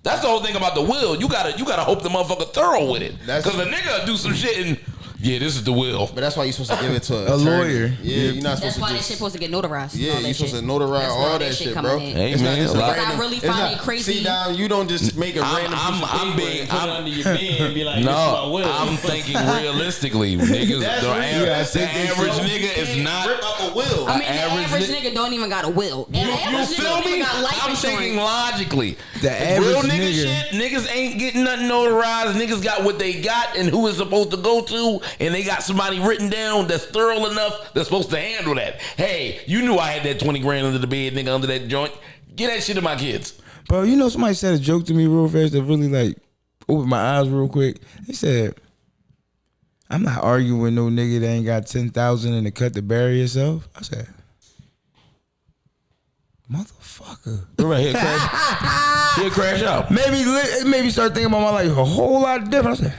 That's the whole thing about the will. You gotta hope the motherfucker thorough with it. Because the nigga do some shit and yeah, this is the will. But that's why you're supposed to give it to A attorney. lawyer. Yeah, you're not That's supposed why to that just. shit supposed to get notarized. Yeah, all that you're supposed shit. to notarize That's where all that shit, bro. coming in. Hey, It's not man, just a like- random- I really it's find not- it crazy. See, down, you don't just make a random piece of paper and put it under your bed and be like, this is my will. I'm thinking realistically. Niggas, That's the real. average So nigga you is can't not. rip up a will. I mean, the average average ni- nigga don't even got a will. And the You average feel nigga don't me? even got life I'm insurance. thinking logically. The average real nigga nigga- shit, niggas ain't getting nothing notarized. Niggas got what they got and who is supposed to go to, and they got somebody written down that's thorough enough that's supposed to handle that. Hey, you knew I had that 20 grand under the bed, nigga, under that joint. Get that shit to my kids. Bro, you know somebody said a joke to me real fast that really like opened my eyes real quick. He said, I'm not arguing with no nigga that ain't got 10,000 in the cut to bury yourself. I said, motherfucker. Right here, crash. He'll crash out. It made me start thinking about my life a whole lot different. I said,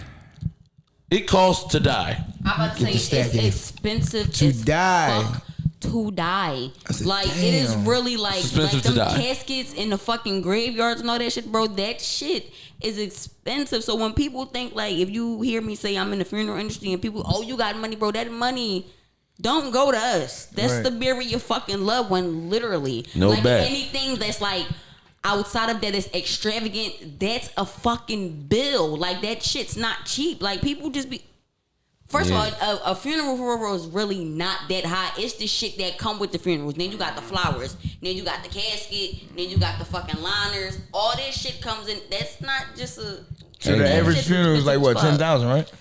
It costs to die. I'm about to Get the say stack it's in. expensive To as die. fuck to die. I said, Like it is damn. really like Expensive to them die. caskets in the fucking graveyards and all that shit, bro. That shit is expensive. So when people think like, if you hear me say I'm in the funeral industry and people, oh, you got money, bro. That money don't go to us. That's Right. to bury your fucking loved one, literally. No like bet. anything that's like outside of that is extravagant. That's a fucking bill. Like that shit's not cheap. Like people just be. First of all, a funeral for real is really not that high. It's the shit that come with the funerals. Then you got the flowers. Then you got the casket. Then you got the fucking liners. All that shit comes in. That's not just a. So the that average shit's funeral is like what, expensive as fuck. 10,000, right?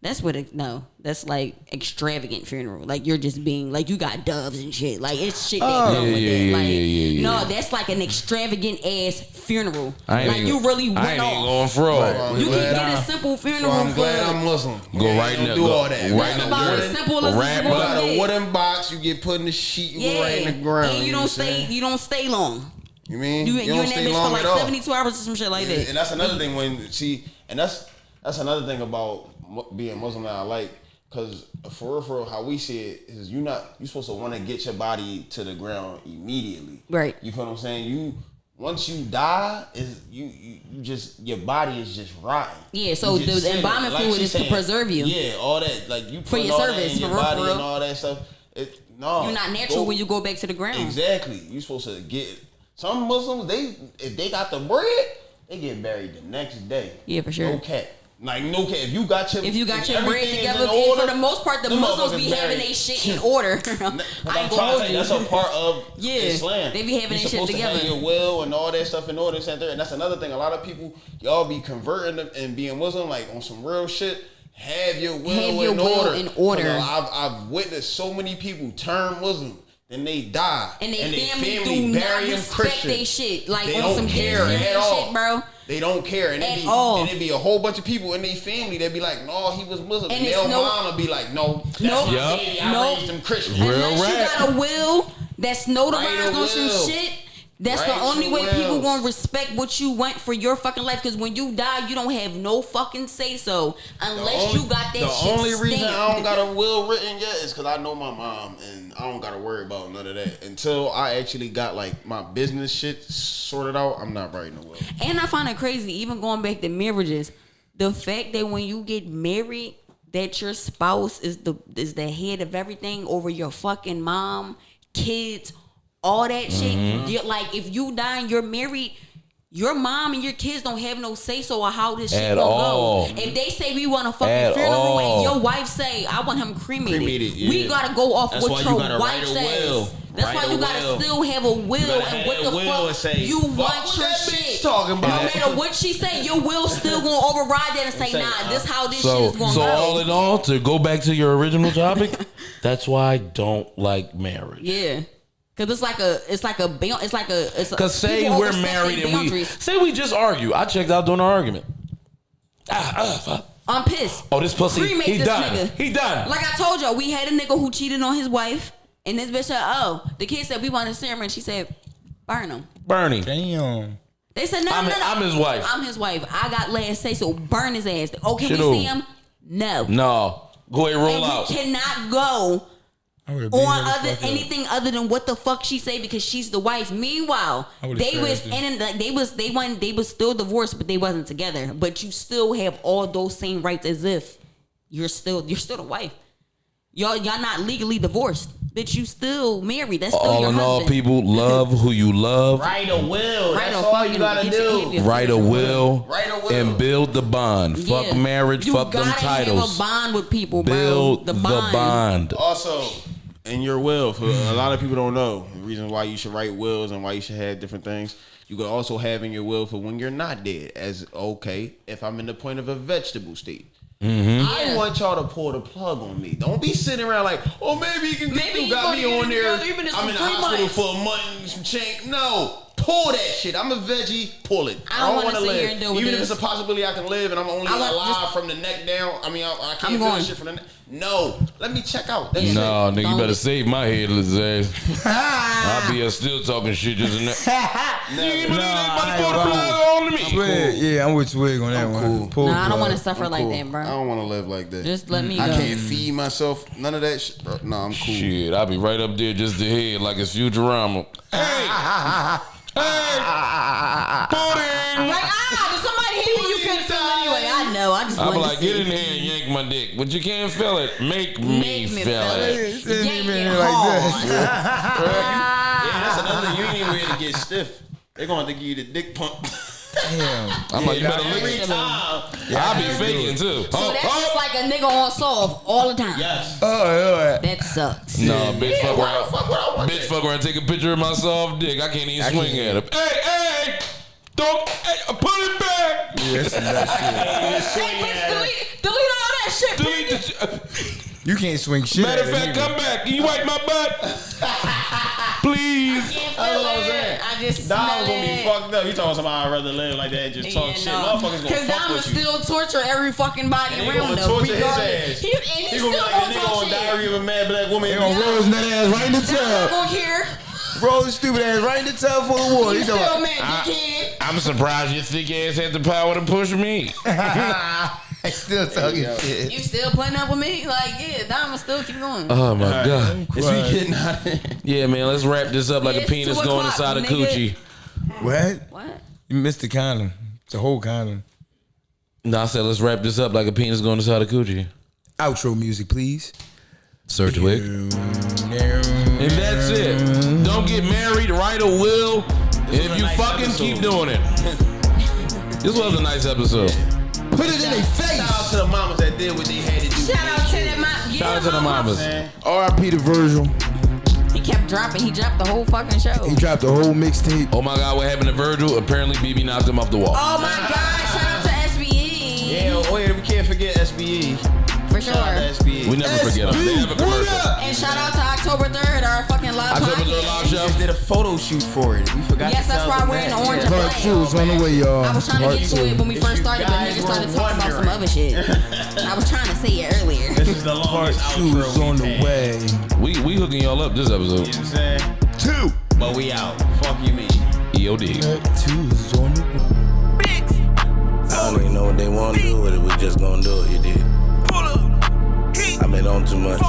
That's what it, no. That's like extravagant funeral. Like you're just being like you got doves and shit. Like it's shit that come with that. Like no, that's like an extravagant ass funeral. Like you really went I ain't off. even going fraud. You can get a simple funeral. So I'm glad for- I'm Muslim. Go right now. Do all that. That's Right about as simple as Wrap it's You got gonna a get. wooden box. You get put in the sheet. You go right in the ground. And you know don't what I'm stay. saying? You don't stay long. You mean You you in don't that stay bitch for long like at all. 72 hours or some shit like that. And that's another thing and that's another thing about being Muslim that I like, because for real, how we see it is you're supposed to want to get your body to the ground immediately. Right. You feel what I'm saying? once you die, is you just your body is just rotten. Yeah, so You just the sit embalming like fluid she is to saying, preserve you. Yeah, all that like you For put your all service, that in your for real, body for real. and all that stuff. No, You're not natural when you go back to the ground. Exactly. You supposed to get some Muslims. If they got the bread, they get buried the next day. Yeah, for sure. No cap. Like no cap. If you got your bread together, order, for the most part, the Muslims be having their shit in order. I ain't gonna hold you. That's a part of Islam. They be having their shit together. Have your will and all that stuff in order, and that's another thing. A lot of people, y'all be converting them and being Muslim like on some real shit. Have your will in order. I've witnessed so many people turn Muslim. Then they die, and they family do not respect they shit. Like they on don't some care at all, shit, bro. They don't care, and it be a whole bunch of people in their family that be like, "No, he was Muslim," and their mama be like, "No, that's my baby. I raised him Christian." Unless you got a will that's notarized on some shit. That's the only way people gonna respect what you want for your fucking life. Because when you die, you don't have no fucking say so unless you got that shit. The only reason stamped. I don't got a will written yet is because I know my mom and I don't gotta worry about none of that until I actually got like my business shit sorted out. I'm not writing a will. And I find it crazy, even going back to marriages, the fact that when you get married, that your spouse is the head of everything over your fucking mom, kids. All that shit. You're like, if you die and you're married, your mom and your kids don't have no say so on how this shit gonna go. If they say we want a fucking funeral and your wife say I want him cremated we gotta go off what your wife says. That's why you gotta still have a will and what the fuck you want your shit. Talking about. No matter what she say, your will still gonna override that and say, nah, this how this shit is gonna go. So all in all, to go back to your original topic, that's why I don't like marriage. Yeah. Cause it's Cause say we're married and we just argue. I checked out during the argument. I'm pissed. Oh, this pussy. Cremate He this done. nigga. He done. Like I told y'all, we had a nigga who cheated on his wife, and this bitch said, "Oh, the kid said we want a ceremony." She said, "Burn him." Bernie. Damn. They said, "No, I'm his wife. I'm his wife. I got last say, so burn his ass." Oh, can we see him? No. No. Go ahead, roll out. We cannot go on anything other than what the fuck she say because she's the wife. Meanwhile, they was still divorced, but they wasn't together. But you still have all those same rights as if you're still the wife. Y'all not legally divorced, but you still married. That's still your husband. All in all, people, love who you love. Write a will. That's all you gotta do. Write a will and build the bond. Yeah. Fuck marriage. Fuck them titles. You gotta have a bond with people, bro. Build the bond. Also, in your will, for a lot of people don't know the reason why you should write wills and why you should have different things. You could also have in your will for when you're not dead, as okay, if I'm in the point of a vegetable state. I want y'all to pull the plug on me. Don't be sitting around like, oh, maybe you got me on there. I'm in the hospital for a month and some change. No. Pull that shit. I'm a veggie. Pull it. I don't want to live. sit here and deal with Even this. if it's a possibility I can live and I'm only alive from the neck down. I mean, I can't feel shit from the neck. No. Let me check out. That's No, it. nigga, you better save my headless ass. I'll be still talking shit just in that. Yeah, I'm with Twig on that one. Cool. I don't want to suffer like that, bro. I don't want to live like that. Just let me go. I can't feed myself. None of that shit, bro. No, I'm cool. Shit, I'll be right up there just the head like it's Futurama. Hey! Pudding! Like, did somebody hit me? You couldn't feel it anyway. I know. I just I'm wanted like, to see. get in here and yank my dick. But you can't feel it. Make me feel it. Yank it like hard. Yeah, that's another. You ain't even ready to get stiff. They're going to give you the dick pump. Damn. I'm like, you better lick Every it. time. I'll be faking too. So that's just like a nigga on soft all the time. Yes. That sucks. No, bitch, fuck around. Bitch, fuck around. Take a picture of my soft dick. I can't even swing at him. Hey, don't put it back. Yes, that's shit. Hey, bitch, delete all that shit. Delete the shit. You can't swing shit. Matter of fact, come back. Can you wipe my butt? Please. I just smell Dom gonna be it. fucked up. You talking somebody I'd rather live like that and just talk shit. Motherfuckers gonna Because fuck Dom will with you. still torture every fucking body And he around gonna him. torture his regardless. ass. He He still gonna be like gonna a nigga talk on shit. Diary of a Mad Black Woman. They gonna roll his nut ass right in the Dom not tub. gonna care. Roll his stupid ass right in the tub full of water. You He's still like, mad, dickhead. I'm surprised your thick ass had the power to push me. I still talking shit. You still putting up with me? Like, yeah, Dom will still keep going. Oh my god. Is we getting out of here? Yeah, man. Let's wrap this up like a It's penis 2 going o'clock, inside a nigga. coochie. What? What? You missed the condom. It's a whole condom. No, I said let's wrap this up like a penis going inside a coochie. Outro music, please. Sir Twig. And that's it. Don't get married, write a will. And if you fucking keep doing it. This was a nice episode. Put it in their face. Shout out to the mamas that did what they had to do. Shout out to them. Shout out to the mamas. R.I.P. to Virgil. He kept dropping. He dropped the whole fucking show. He dropped the whole mixtape. Oh my God, what happened to Virgil? Apparently BB knocked him off the wall. Oh my God! Shout out to SBE. Yeah, oh yeah, we can't forget SBE. For sure. Shout out to SBE. We never forget them. They have a commercial. And shout out to October 3rd, our fucking live October 3rd podcast. live We show. just did a photo shoot for it. We forgot Yes, to that's tell why them we're in that. the orange and Part black. 2 is on the way, y'all. I was trying to Part get to 2. it when we first started, but guys niggas started were talking about some wondering. other shit. I was trying to say it earlier. This is the Part longest 2 outro is on the we've had. way. We hooking y'all up this episode. You know what I'm saying? 2. But we out. Fuck you mean. EOD. Part 2 is on the way. I don't even know what they want to do with it. We just gonna do it. You did. I've been on too much.